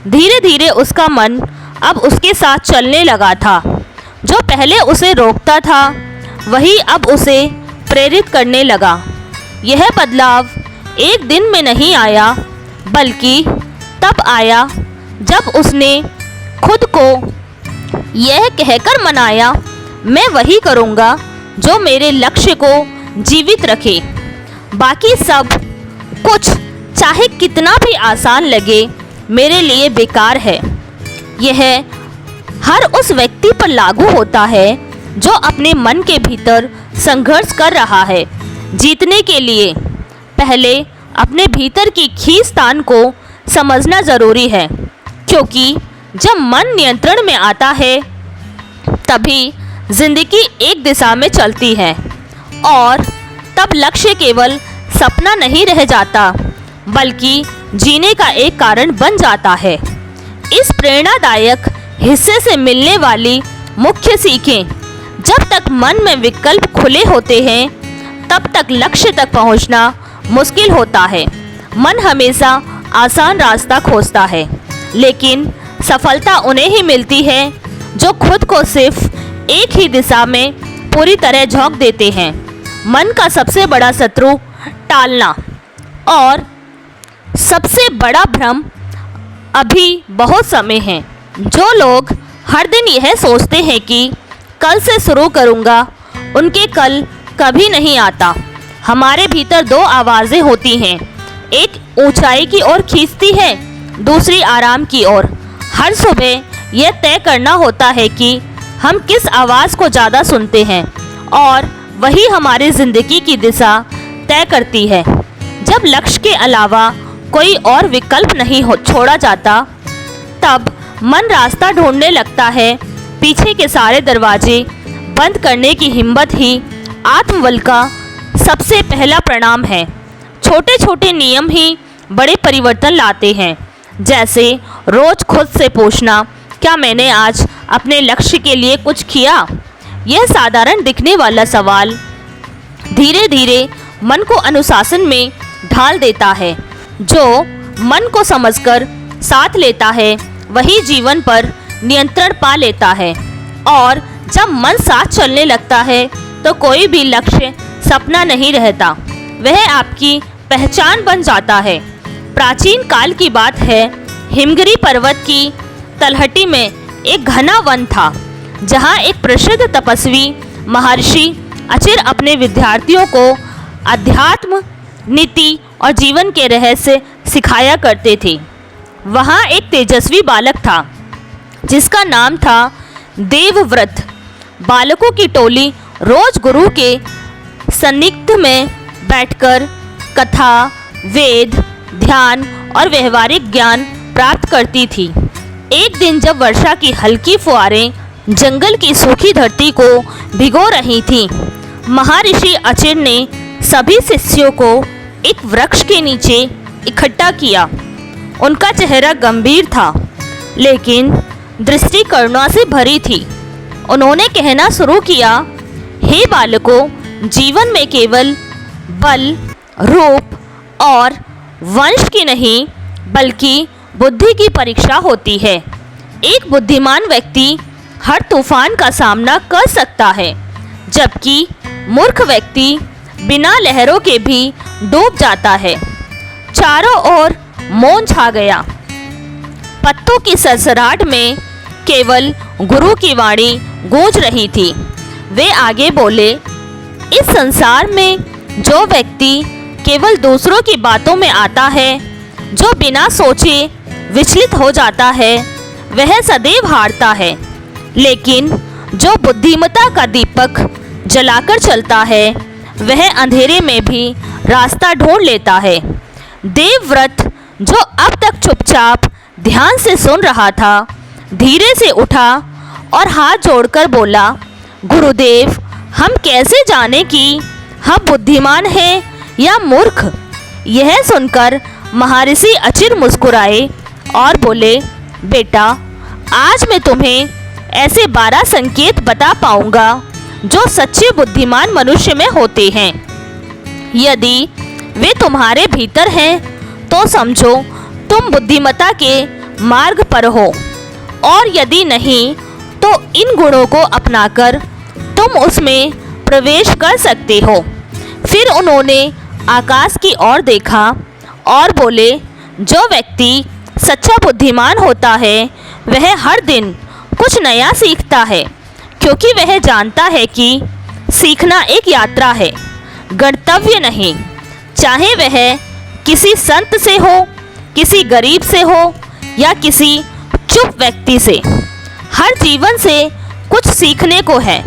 धीरे धीरे उसका मन अब उसके साथ चलने लगा था। जो पहले उसे रोकता था वही अब उसे प्रेरित करने लगा। यह बदलाव एक दिन में नहीं आया, बल्कि तब आया जब उसने खुद को यह कहकर मनाया, मैं वही करूँगा जो मेरे लक्ष्य को जीवित रखे। बाकी सब कुछ चाहे कितना भी आसान लगे मेरे लिए बेकार है। यह हर उस व्यक्ति पर लागू होता है जो अपने मन के भीतर संघर्ष कर रहा है। जीतने के लिए पहले अपने भीतर की खींचतान को समझना ज़रूरी है, क्योंकि जब मन नियंत्रण में आता है तभी जिंदगी एक दिशा में चलती है और तब लक्ष्य केवल सपना नहीं रह जाता, बल्कि जीने का एक कारण बन जाता है। इस प्रेरणादायक हिस्से से मिलने वाली मुख्य सीखें, जब तक मन में विकल्प खुले होते हैं तब तक लक्ष्य तक पहुंचना मुश्किल होता है। मन हमेशा आसान रास्ता खोजता है, लेकिन सफलता उन्हें ही मिलती है जो खुद को सिर्फ एक ही दिशा में पूरी तरह झोंक देते हैं। मन का सबसे बड़ा शत्रु टालना और सबसे बड़ा भ्रम अभी बहुत समय है। जो लोग हर दिन यह सोचते हैं कि कल से शुरू करूँगा, उनके कल कभी नहीं आता। हमारे भीतर दो आवाज़ें होती हैं, एक ऊंचाई की ओर खींचती है, दूसरी आराम की ओर। हर सुबह यह तय करना होता है कि हम किस आवाज़ को ज़्यादा सुनते हैं और वही हमारी ज़िंदगी की दिशा तय करती है। जब लक्ष्य के अलावा कोई और विकल्प नहीं छोड़ा जाता, तब मन रास्ता ढूंढने लगता है। पीछे के सारे दरवाजे बंद करने की हिम्मत ही आत्मबल का सबसे पहला परिणाम है। छोटे छोटे नियम ही बड़े परिवर्तन लाते हैं, जैसे रोज़ खुद से पूछना, क्या मैंने आज अपने लक्ष्य के लिए कुछ किया। यह साधारण दिखने वाला सवाल धीरे धीरे मन को अनुशासन में ढाल देता है। जो मन को समझकर साथ लेता है वही जीवन पर नियंत्रण पा लेता है, और जब मन साथ चलने लगता है तो कोई भी लक्ष्य सपना नहीं रहता, वह आपकी पहचान बन जाता है। प्राचीन काल की बात है, हिमगिरी पर्वत की तलहटी में एक घना वन था, जहाँ एक प्रसिद्ध तपस्वी महर्षि अचिर अपने विद्यार्थियों को अध्यात्म, नीति और जीवन के रहस्य सिखाया करते थे। वहाँ एक तेजस्वी बालक था जिसका नाम था देवव्रत। बालकों की टोली रोज गुरु के सान्निध्य में बैठकर कथा, वेद, ध्यान और व्यवहारिक ज्ञान प्राप्त करती थी। एक दिन जब वर्षा की हल्की फुहारें जंगल की सूखी धरती को भिगो रही थीं, महर्षि अचिर ने सभी शिष्यों को एक वृक्ष के नीचे इकट्ठा किया। उनका चेहरा गंभीर था, लेकिन दृष्टि करुणा से भरी थी। उन्होंने कहना शुरू किया, हे बालकों, जीवन में केवल बल, रूप और वंश की नहीं बल्कि बुद्धि की परीक्षा होती है। एक बुद्धिमान व्यक्ति हर तूफान का सामना कर सकता है, जबकि मूर्ख व्यक्ति बिना लहरों के भी डूब जाता है। चारों ओर मौन छा गया। पत्तों की सरसराहट में केवल गुरु की वाणी गूंज रही थी। वे आगे बोले, इस संसार में जो व्यक्ति केवल दूसरों की बातों में आता है, जो बिना सोचे विचलित हो जाता है, वह सदैव हारता है। लेकिन जो बुद्धिमत्ता का दीपक जलाकर चलता है, वह अंधेरे में भी रास्ता ढूंढ लेता है। देवव्रत, जो अब तक चुपचाप ध्यान से सुन रहा था, धीरे से उठा और हाथ जोड़कर बोला, गुरुदेव, हम कैसे जाने कि हम बुद्धिमान हैं या मूर्ख? यह सुनकर महर्षि अचिर मुस्कुराए और बोले, बेटा, आज मैं तुम्हें ऐसे 12 संकेत बता पाऊंगा जो सच्चे बुद्धिमान मनुष्य में होते हैं। यदि वे तुम्हारे भीतर हैं तो समझो तुम बुद्धिमत्ता के मार्ग पर हो, और यदि नहीं तो इन गुणों को अपनाकर तुम उसमें प्रवेश कर सकते हो। फिर उन्होंने आकाश की ओर देखा और बोले, जो व्यक्ति सच्चा बुद्धिमान होता है वह हर दिन कुछ नया सीखता है, क्योंकि वह जानता है कि सीखना एक यात्रा है, गंतव्य नहीं। चाहे वह किसी संत से हो, किसी गरीब से हो या किसी चुप व्यक्ति से, हर जीवन से कुछ सीखने को है।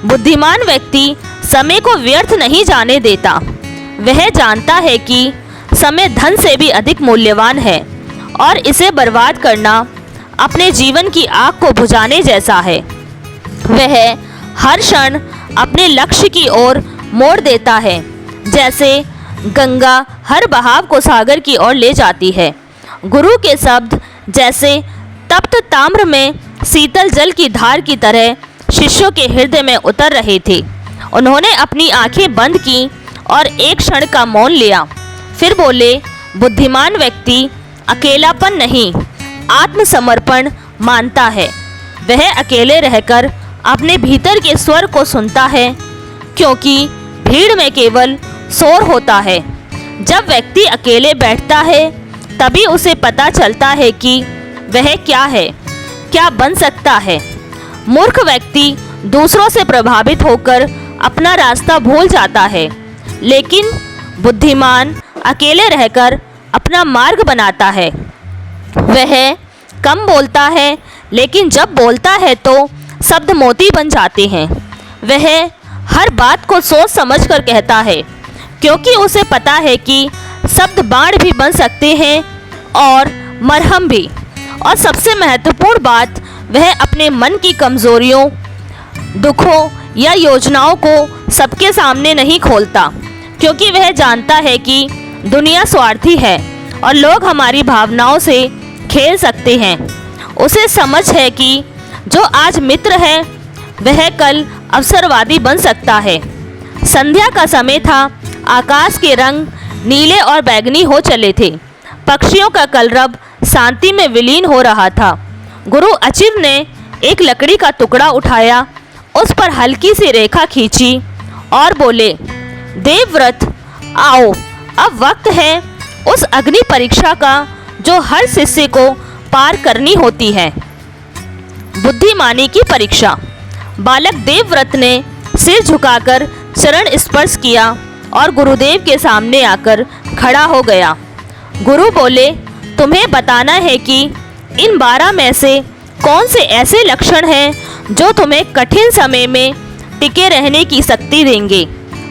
बुद्धिमान व्यक्ति समय को व्यर्थ नहीं जाने देता। वह जानता है कि समय धन से भी अधिक मूल्यवान है और इसे बर्बाद करना अपने जीवन की आग को बुझाने जैसा है। वह हर क्षण अपने लक्ष्य की ओर मोड़ देता है, जैसे गंगा हर बहाव को सागर की ओर ले जाती है। गुरु के शब्द जैसे तप्त ताम्र में शीतल जल की धार की तरह शिष्यों के हृदय में उतर रहे थे। उन्होंने अपनी आंखें बंद की और एक क्षण का मौन लिया। फिर बोले, बुद्धिमान व्यक्ति अकेलापन नहीं, आत्मसमर्पण मानता है। वह अकेले रहकर अपने भीतर के स्वर को सुनता है, क्योंकि भीड़ में केवल शोर होता है। जब व्यक्ति अकेले बैठता है, तभी उसे पता चलता है कि वह क्या है, क्या बन सकता है। मूर्ख व्यक्ति दूसरों से प्रभावित होकर अपना रास्ता भूल जाता है, लेकिन बुद्धिमान अकेले रहकर अपना मार्ग बनाता है। वह कम बोलता है, लेकिन जब बोलता है तो शब्द मोती बन जाते हैं। वह हर बात को सोच समझकर कहता है, क्योंकि उसे पता है कि शब्द बाण भी बन सकते हैं और मरहम भी। और सबसे महत्वपूर्ण बात, वह अपने मन की कमजोरियों, दुखों या योजनाओं को सबके सामने नहीं खोलता, क्योंकि वह जानता है कि दुनिया स्वार्थी है और लोग हमारी भावनाओं से खेल सकते हैं। उसे समझ है कि जो आज मित्र है वह कल अवसरवादी बन सकता है। संध्या का समय था। आकाश के रंग नीले और बैंगनी हो चले थे। पक्षियों का कलरव शांति में विलीन हो रहा था। गुरु अचिर ने एक लकड़ी का टुकड़ा उठाया, उस पर हल्की सी रेखा खींची और बोले, देवव्रत, आओ, अब वक्त है उस अग्नि परीक्षा का जो हर शिष्य को पार करनी होती है, बुद्धिमानी की परीक्षा। बालक देवव्रत ने सिर झुकाकर चरण स्पर्श किया और गुरुदेव के सामने आकर खड़ा हो गया। गुरु बोले, तुम्हें बताना है कि इन 12 में से कौन से ऐसे लक्षण हैं जो तुम्हें कठिन समय में टिके रहने की शक्ति देंगे।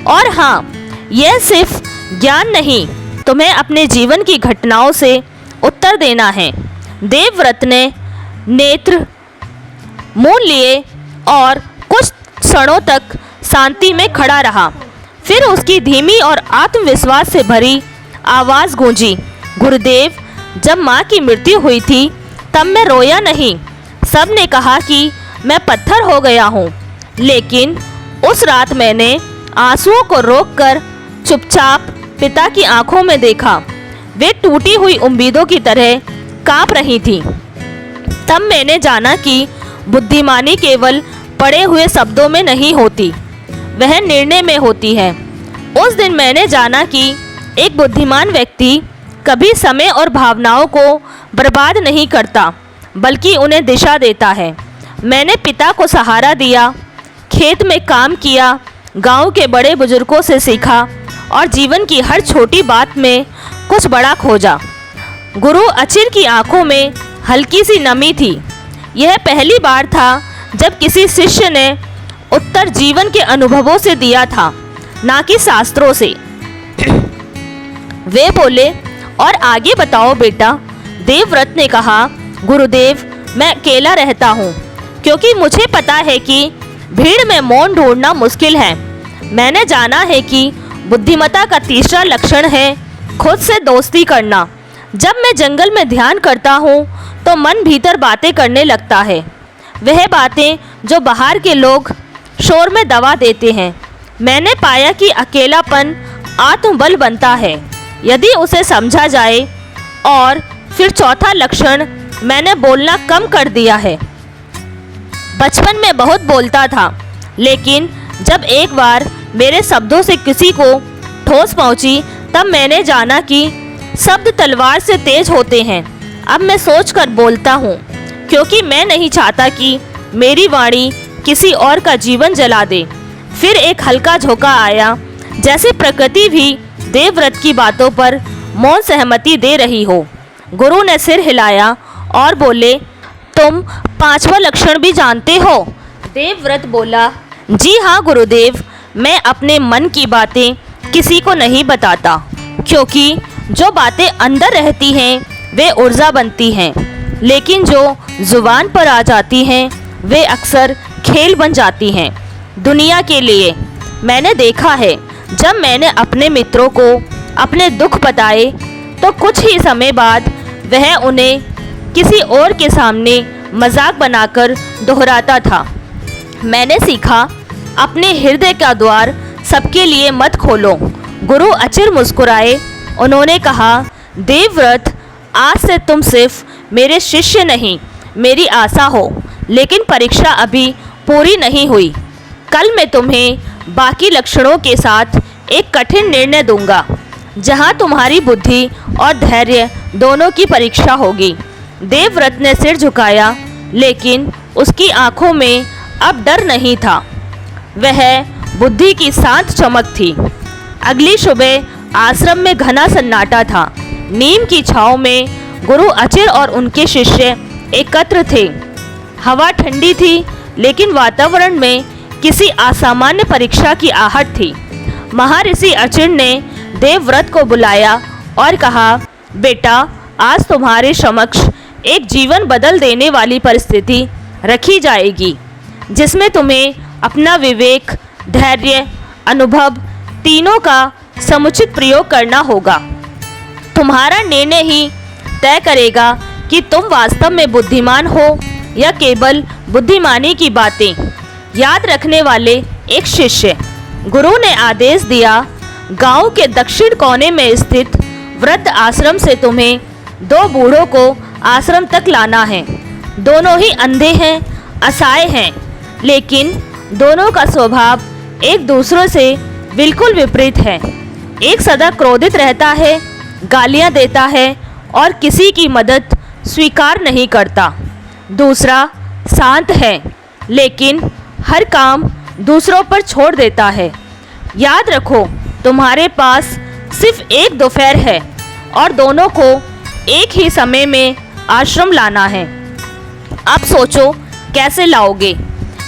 और हाँ, यह सिर्फ ज्ञान नहीं, तुम्हें अपने जीवन की घटनाओं से उत्तर देना है। देवव्रत ने नेत्र मूंद लिए और कुछ क्षणों तक शांति में खड़ा रहा। फिर उसकी धीमी और आत्मविश्वास से भरी आवाज़ गूंजी, गुरुदेव, जब माँ की मृत्यु हुई थी तब मैं रोया नहीं। सब ने कहा कि मैं पत्थर हो गया हूँ, लेकिन उस रात मैंने आंसुओं को रोककर चुपचाप पिता की आंखों में देखा। वे टूटी हुई उम्मीदों की तरह कांप रही थीं। तब मैंने जाना कि बुद्धिमानी केवल पढ़े हुए शब्दों में नहीं होती, वह निर्णय में होती है। उस दिन मैंने जाना कि एक बुद्धिमान व्यक्ति कभी समय और भावनाओं को बर्बाद नहीं करता, बल्कि उन्हें दिशा देता है। मैंने पिता को सहारा दिया, खेत में काम किया, गांव के बड़े बुजुर्गों से सीखा और जीवन की हर छोटी बात में कुछ बड़ा खोजा। गुरु अचिर की आंखों में हल्की सी नमी थी। यह पहली बार था जब किसी शिष्य ने उत्तर जीवन के अनुभवों से दिया था, ना कि शास्त्रों से। वे बोले, और आगे बताओ बेटा। देवव्रत ने कहा, गुरुदेव, मैं अकेला रहता हूँ, क्योंकि मुझे पता है कि भीड़ में मौन ढूंढना मुश्किल है। मैंने जाना है कि बुद्धिमत्ता का तीसरा लक्षण है खुद से दोस्ती करना। जब मैं जंगल में ध्यान करता हूँ तो मन भीतर बातें करने लगता है, वह बातें जो बाहर के लोग शोर में दबा देते हैं। मैंने पाया कि अकेलापन आत्मबल बनता है यदि उसे समझा जाए। और फिर चौथा लक्षण, मैंने बोलना कम कर दिया है। बचपन में बहुत बोलता था, लेकिन जब एक बार मेरे शब्दों से किसी को ठोस पहुंची तब मैंने जाना कि शब्द तलवार से तेज होते हैं। अब मैं सोचकर बोलता हूँ, क्योंकि मैं नहीं चाहता कि मेरी वाणी किसी और का जीवन जला दे। फिर एक हल्का झोंका आया, जैसे प्रकृति भी देवव्रत की बातों पर मौन सहमति दे रही हो। गुरु ने सिर हिलाया और बोले, तुम 5वां लक्षण भी जानते हो? देवव्रत बोला, जी हाँ गुरुदेव, मैं अपने मन की बातें किसी को नहीं बताता, क्योंकि जो बातें अंदर रहती हैं वे ऊर्जा बनती हैं, लेकिन जो जुबान पर आ जाती हैं वे अक्सर खेल बन जाती हैं दुनिया के लिए। मैंने देखा है, जब मैंने अपने मित्रों को अपने दुख बताए तो कुछ ही समय बाद वह उन्हें किसी और के सामने मजाक बनाकर दोहराता था। मैंने सीखा, अपने हृदय का द्वार सबके लिए मत खोलो। गुरु अचिर मुस्कुराए। उन्होंने कहा, देवव्रत, आज से तुम सिर्फ मेरे शिष्य नहीं, मेरी आशा हो। लेकिन परीक्षा अभी पूरी नहीं हुई। कल मैं तुम्हें बाकी लक्षणों के साथ एक कठिन निर्णय दूंगा, जहां तुम्हारी बुद्धि और धैर्य दोनों की परीक्षा होगी। देवव्रत ने सिर झुकाया, लेकिन उसकी आंखों में अब डर नहीं था, वह बुद्धि की शांत चमक थी। अगली सुबह आश्रम में घना सन्नाटा था। नीम की छांव में गुरु अचिर और उनके शिष्य एकत्र थे। हवा ठंडी थी, लेकिन वातावरण में किसी असामान्य परीक्षा की आहट थी। महर्षि अचिर ने देवव्रत को बुलाया और कहा, बेटा, आज तुम्हारे समक्ष एक जीवन बदल देने वाली परिस्थिति रखी जाएगी, जिसमें तुम्हें अपना विवेक, धैर्य, अनुभव तीनों का समुचित प्रयोग करना होगा। तुम्हारा निर्णय ही तय करेगा कि तुम वास्तव में बुद्धिमान हो या केवल बुद्धिमानी की बातें याद रखने वाले एक शिष्य। गुरु ने आदेश दिया, गांव के दक्षिण कोने में स्थित वृद्ध आश्रम से तुम्हें 2 बूढ़ों को आश्रम तक लाना है। दोनों ही अंधे हैं, असहाय हैं, लेकिन दोनों का स्वभाव एक दूसरे से बिल्कुल विपरीत है। एक सदा क्रोधित रहता है, गालियां देता है और किसी की मदद स्वीकार नहीं करता। दूसरा शांत है लेकिन हर काम दूसरों पर छोड़ देता है। याद रखो, तुम्हारे पास सिर्फ एक दोपहर है और दोनों को एक ही समय में आश्रम लाना है। अब सोचो कैसे लाओगे।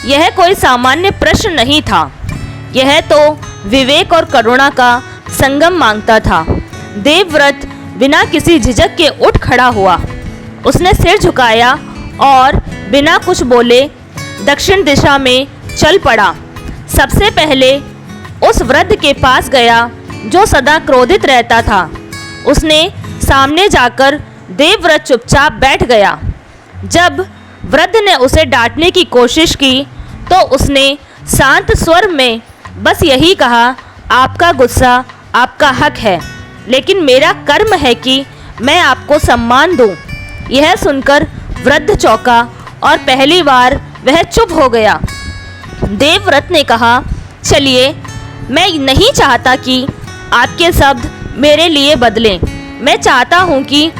यह कोई सामान्य प्रश्न नहीं था, यह तो विवेक और करुणा का संगम मांगता था। देवव्रत बिना किसी झिझक के उठ खड़ा हुआ। उसने सिर झुकाया और बिना कुछ बोले दक्षिण दिशा में चल पड़ा। सबसे पहले उस वृद्ध के पास गया जो सदा क्रोधित रहता था। उसने सामने जाकर देवव्रत चुपचाप बैठ गया। जब वृद्ध ने उसे डांटने की कोशिश की तो उसने शांत स्वर में बस यही कहा, आपका गुस्सा आपका हक है, लेकिन मेरा कर्म है कि मैं आपको सम्मान दूं। यह सुनकर वृद्ध चौंका और पहली बार वह चुप हो गया। देवव्रत ने कहा, चलिए, मैं नहीं चाहता कि आपके शब्द मेरे लिए बदलें। मैं चाहता हूं कि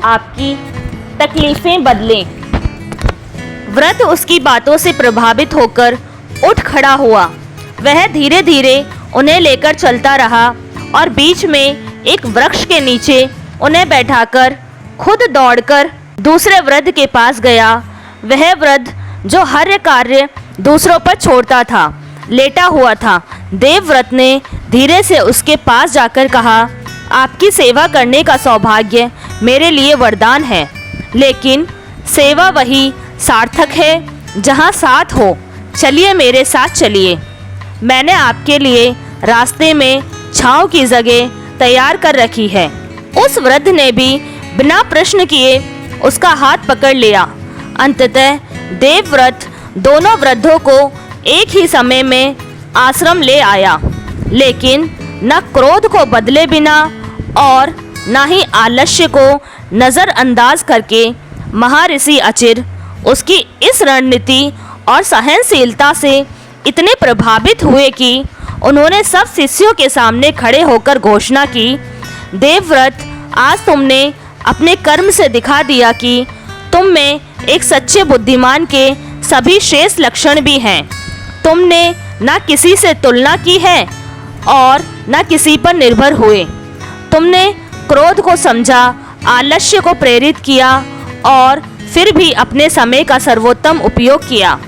आपकी तकलीफ़ें बदलें। वृद्ध उसकी बातों से प्रभावित होकर उठ खड़ा हुआ। वह धीरे धीरे उन्हें लेकर चलता रहा और बीच में एक वृक्ष के नीचे उन्हें बैठाकर खुद दौड़कर दूसरे वृद्ध के पास गया। वह वृद्ध जो हर कार्य दूसरों पर छोड़ता था, लेटा हुआ था। देवव्रत ने धीरे से उसके पास जाकर कहा, आपकी सेवा करने का सौभाग्य मेरे लिए वरदान है, लेकिन सेवा वही सार्थक है जहाँ साथ हो। चलिए, मेरे साथ चलिए। मैंने आपके लिए रास्ते में छांव की जगह तैयार कर रखी है। उस वृद्ध ने भी बिना प्रश्न किए उसका हाथ पकड़ लिया। अंततः देवव्रत दोनों वृद्धों को एक ही समय में आश्रम ले आया, लेकिन न क्रोध को बदले बिना और न ही आलस्य को नज़रअंदाज करके महर्षि अचिर उसकी इस रणनीति और सहनशीलता से इतने प्रभावित हुए कि उन्होंने सब शिष्यों के सामने खड़े होकर घोषणा की, देवव्रत, आज तुमने अपने कर्म से दिखा दिया कि तुम में एक सच्चे बुद्धिमान के सभी शेष लक्षण भी हैं। तुमने न किसी से तुलना की है और न किसी पर निर्भर हुए। तुमने क्रोध को समझा, आलस्य को प्रेरित किया और फिर भी अपने समय का सर्वोत्तम उपयोग किया।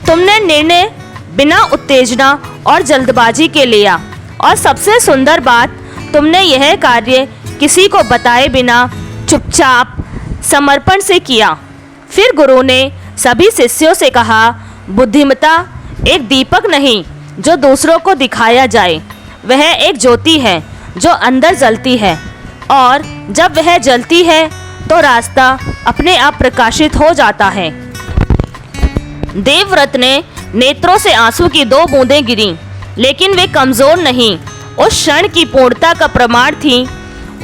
तुमने निर्णय बिना उत्तेजना और जल्दबाजी के लिया और सबसे सुंदर बात, तुमने यह कार्य किसी को बताए बिना चुपचाप समर्पण से किया। फिर गुरु ने सभी शिष्यों से कहा, बुद्धिमत्ता एक दीपक नहीं जो दूसरों को दिखाया जाए, वह एक ज्योति है जो अंदर जलती है, और जब वह जलती है तो रास्ता अपने आप प्रकाशित हो जाता है। देवव्रत ने नेत्रों से आंसू की 2 बूंदें गिरीं, लेकिन वे कमज़ोर नहीं, उस क्षण की पूर्णता का प्रमाण थी।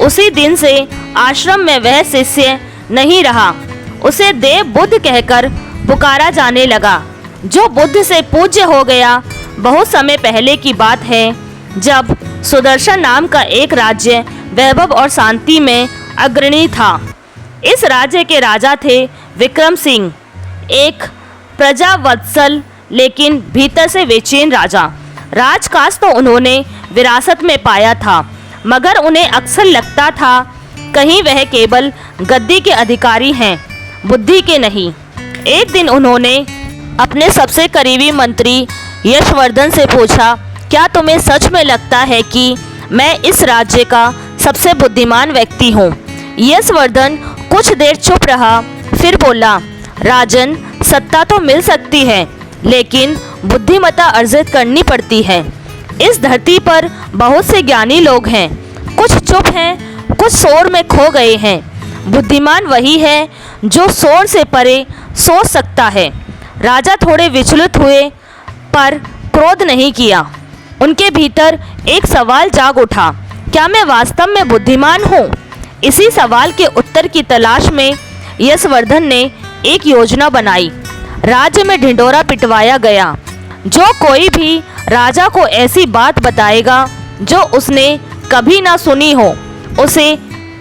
उसी दिन से आश्रम में वह शिष्य नहीं रहा। उसे देव बुद्ध कहकर पुकारा जाने लगा, जो बुद्ध से पूज्य हो गया। बहुत समय पहले की बात है, जब सुदर्शन नाम का एक राज्य वैभव और शांति में अग्रणी था। इस राज्य के राजा थे विक्रम सिंह, एक प्रजावत्सल लेकिन भीतर से बेचैन राजा। राजकाज तो उन्होंने विरासत में पाया था, मगर उन्हें अक्सर लगता था कहीं वह केवल गद्दी के अधिकारी हैं, बुद्धि के नहीं। एक दिन उन्होंने अपने सबसे करीबी मंत्री यशवर्धन से पूछा, क्या तुम्हें सच में लगता है कि मैं इस राज्य का सबसे बुद्धिमान व्यक्ति हूँ? यशवर्धन कुछ देर चुप रहा, फिर बोला, राजन, सत्ता तो मिल सकती है, लेकिन बुद्धिमत्ता अर्जित करनी पड़ती है। इस धरती पर बहुत से ज्ञानी लोग हैं, कुछ चुप हैं, कुछ शोर में खो गए हैं। बुद्धिमान वही है जो शोर से परे सोच सकता है। राजा थोड़े विचलित हुए पर क्रोध नहीं किया। उनके भीतर एक सवाल जाग उठा, क्या मैं वास्तव में बुद्धिमान हूँ? इसी सवाल के उत्तर की तलाश में यशवर्धन ने एक योजना बनाई। राज्य में ढिंढोरा पिटवाया गया। जो कोई भी राजा को ऐसी बात बताएगा जो उसने कभी ना सुनी हो, उसे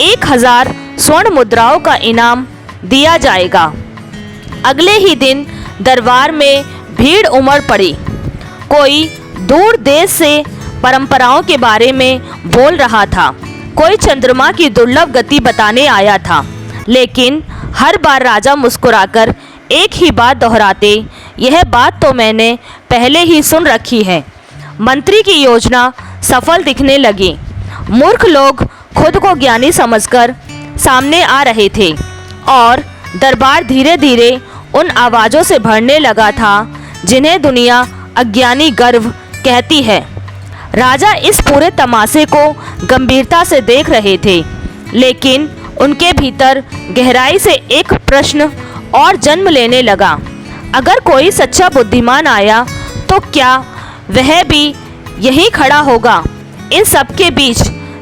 1000 स्वर्ण मुद्राओं का इनाम दिया जाएगा। अगले ही दिन दरबार में भीड़ उमड़ पड़ी। कोई दूर देश से परंपराओं के बारे में बोल रहा था, कोई चंद्रमा की दुर्लभ गति बताने आया था। लेकिन हर बार राजा मुस्कुराकर एक ही बात दोहराते, यह बात तो मैंने पहले ही सुन रखी है। मंत्री की योजना सफल दिखने लगी। मूर्ख लोग खुद को ज्ञानी समझकर सामने आ रहे थे और दरबार धीरे धीरे उन आवाज़ों से भरने लगा था जिन्हें दुनिया अज्ञानी गर्व कहती है। राजा इस पूरे तमाशे को गंभीरता से देख रहे थे, लेकिन उनके भीतर गहराई से एक प्रश्न और जन्म लेने लगा। अगर कोई सच्चा बुद्धिमान आया तो क्या वह भी यहीं खड़ा होगा इन सब के बीच?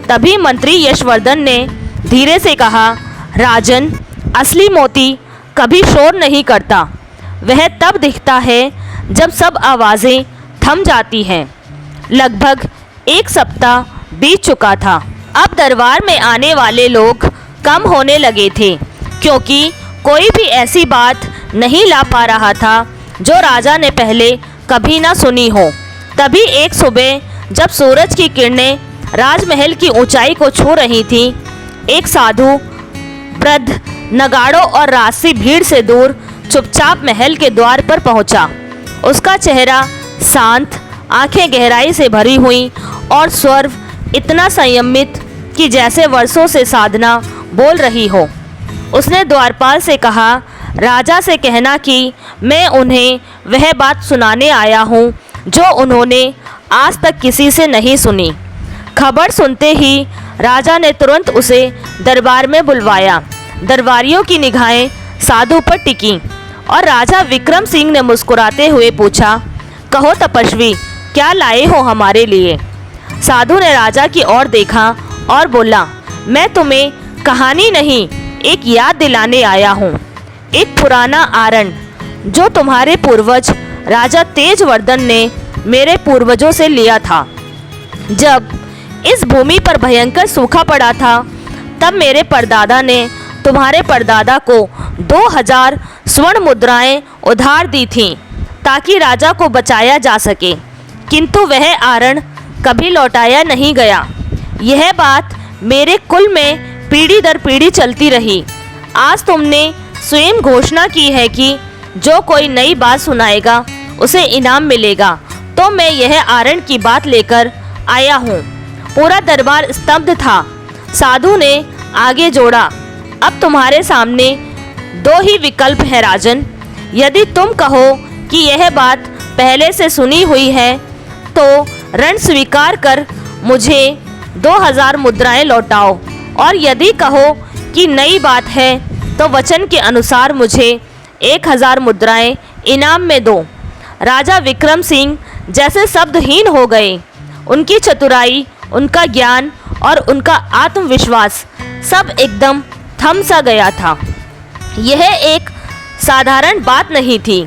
तभी मंत्री यशवर्धन ने धीरे से कहा, राजन, असली मोती कभी शोर नहीं करता। वह तब दिखता है जब सब आवाज़ें थम जाती हैं। लगभग 1 सप्ताह बीत चुका था। अब दरबार में आने वाले लोग कम होने लगे थे, क्योंकि कोई भी ऐसी बात नहीं ला पा रहा था जो राजा ने पहले कभी ना सुनी हो। तभी एक सुबह जब सूरज की किरणें राजमहल की ऊंचाई को छू रही थी, एक साधु वृद्ध नगाड़ों और राजसी भीड़ से दूर चुपचाप महल के द्वार पर पहुंचा। उसका चेहरा शांत, आंखें गहराई से भरी हुई और स्वर इतना संयमित कि जैसे वर्षों से साधना बोल रही हो। उसने द्वारपाल से कहा, राजा से कहना कि मैं उन्हें वह बात सुनाने आया हूँ जो उन्होंने आज तक किसी से नहीं सुनी। खबर सुनते ही राजा ने तुरंत उसे दरबार में बुलवाया। दरबारियों की निगाहें साधु पर टिकीं और राजा विक्रम सिंह ने मुस्कुराते हुए पूछा, कहो तपस्वी, क्या लाए हो हमारे लिए? साधु ने राजा की ओर देखा और बोला, मैं तुम्हें कहानी नहीं, एक याद दिलाने आया हूँ। एक पुराना आरण जो तुम्हारे पूर्वज राजा तेजवर्धन ने मेरे पूर्वजों से लिया था। जब इस भूमि पर भयंकर सूखा पड़ा था, तब मेरे परदादा ने तुम्हारे परदादा को 2000 स्वर्ण मुद्राएं उधार दी थीं ताकि राजा को बचाया जा सके, किंतु वह आरण कभी लौटाया नहीं गया। यह बात मेरे कुल में पीढ़ी दर पीढ़ी चलती रही। आज तुमने स्वयं घोषणा की है कि जो कोई नई बात सुनाएगा उसे इनाम मिलेगा, तो मैं यह आरण की बात लेकर आया हूँ। पूरा दरबार स्तब्ध था। साधु ने आगे जोड़ा, अब तुम्हारे सामने 2 ही विकल्प हैं राजन। यदि तुम कहो कि यह बात पहले से सुनी हुई है तो ऋण स्वीकार कर मुझे 2000 मुद्राएं लौटाओ, और यदि कहो कि नई बात है तो वचन के अनुसार मुझे 1000 मुद्राएं इनाम में दो। राजा विक्रम सिंह जैसे शब्दहीन हो गए। उनकी चतुराई, उनका ज्ञान और उनका आत्मविश्वास सब एकदम थम सा गया था। यह एक साधारण बात नहीं थी,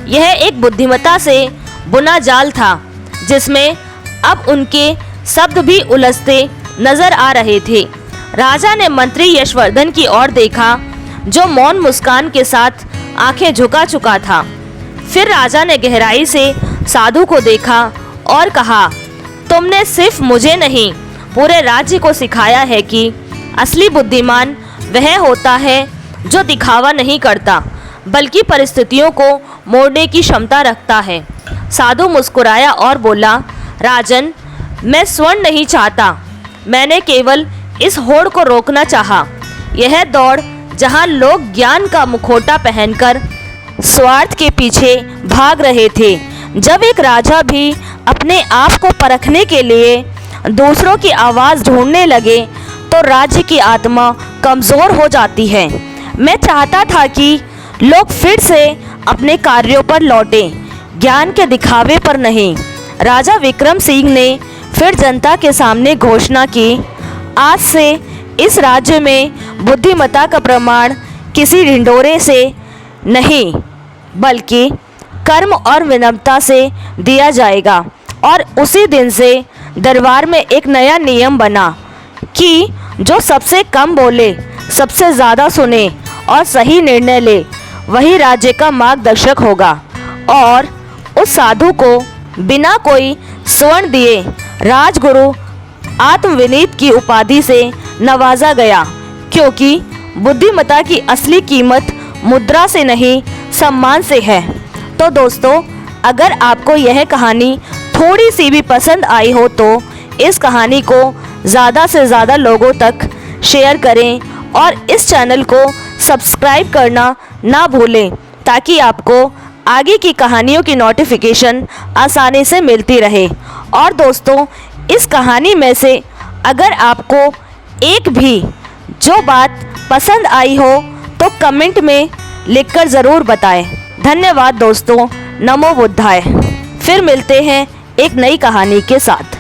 यह एक बुद्धिमत्ता से बुना जाल था जिसमें अब उनके शब्द भी उलझते नजर आ रहे थे। राजा ने मंत्री यशवर्धन की ओर देखा, जो मौन मुस्कान के साथ आंखें झुका चुका था। फिर राजा ने गहराई से साधु को देखा और कहा, तुमने सिर्फ मुझे नहीं, पूरे राज्य को सिखाया है कि असली बुद्धिमान वह होता है जो दिखावा नहीं करता, बल्कि परिस्थितियों को मोड़ने की क्षमता रखता है। साधु मुस्कुराया और बोला, राजन, मैं स्वर्ण नहीं चाहता, मैंने केवल इस होड़ को रोकना चाहा। यह दौड़ जहां लोग ज्ञान का मुखौटा पहनकर स्वार्थ के पीछे भाग रहे थे। जब एक राजा भी अपने आप को परखने के लिए दूसरों की आवाज़ ढूंढने लगे तो राज्य की आत्मा कमज़ोर हो जाती है। मैं चाहता था कि लोग फिर से अपने कार्यों पर लौटें, ज्ञान के दिखावे पर नहीं। राजा विक्रम सिंह ने फिर जनता के सामने घोषणा की, आज से इस राज्य में बुद्धिमत्ता का प्रमाण किसी ढिंढोरे से नहीं, बल्कि कर्म और विनम्रता से दिया जाएगा। और उसी दिन से दरबार में एक नया नियम बना कि जो सबसे कम बोले, सबसे ज़्यादा सुने और सही निर्णय ले, वही राज्य का मार्गदर्शक होगा। और उस साधु को बिना कोई स्वर्ण दिए राजगुरु आत्मविनीत की उपाधि से नवाजा गया, क्योंकि बुद्धिमत्ता की असली कीमत मुद्रा से नहीं, सम्मान से है। तो दोस्तों, अगर आपको यह कहानी थोड़ी सी भी पसंद आई हो तो इस कहानी को ज़्यादा से ज़्यादा लोगों तक शेयर करें और इस चैनल को सब्सक्राइब करना ना भूलें, ताकि आपको आगे की कहानियों की नोटिफिकेशन आसानी से मिलती रहे। और दोस्तों, इस कहानी में से अगर आपको एक भी जो बात पसंद आई हो तो कमेंट में लिखकर ज़रूर बताएं। धन्यवाद दोस्तों। नमो बुद्धाय। फिर मिलते हैं एक नई कहानी के साथ।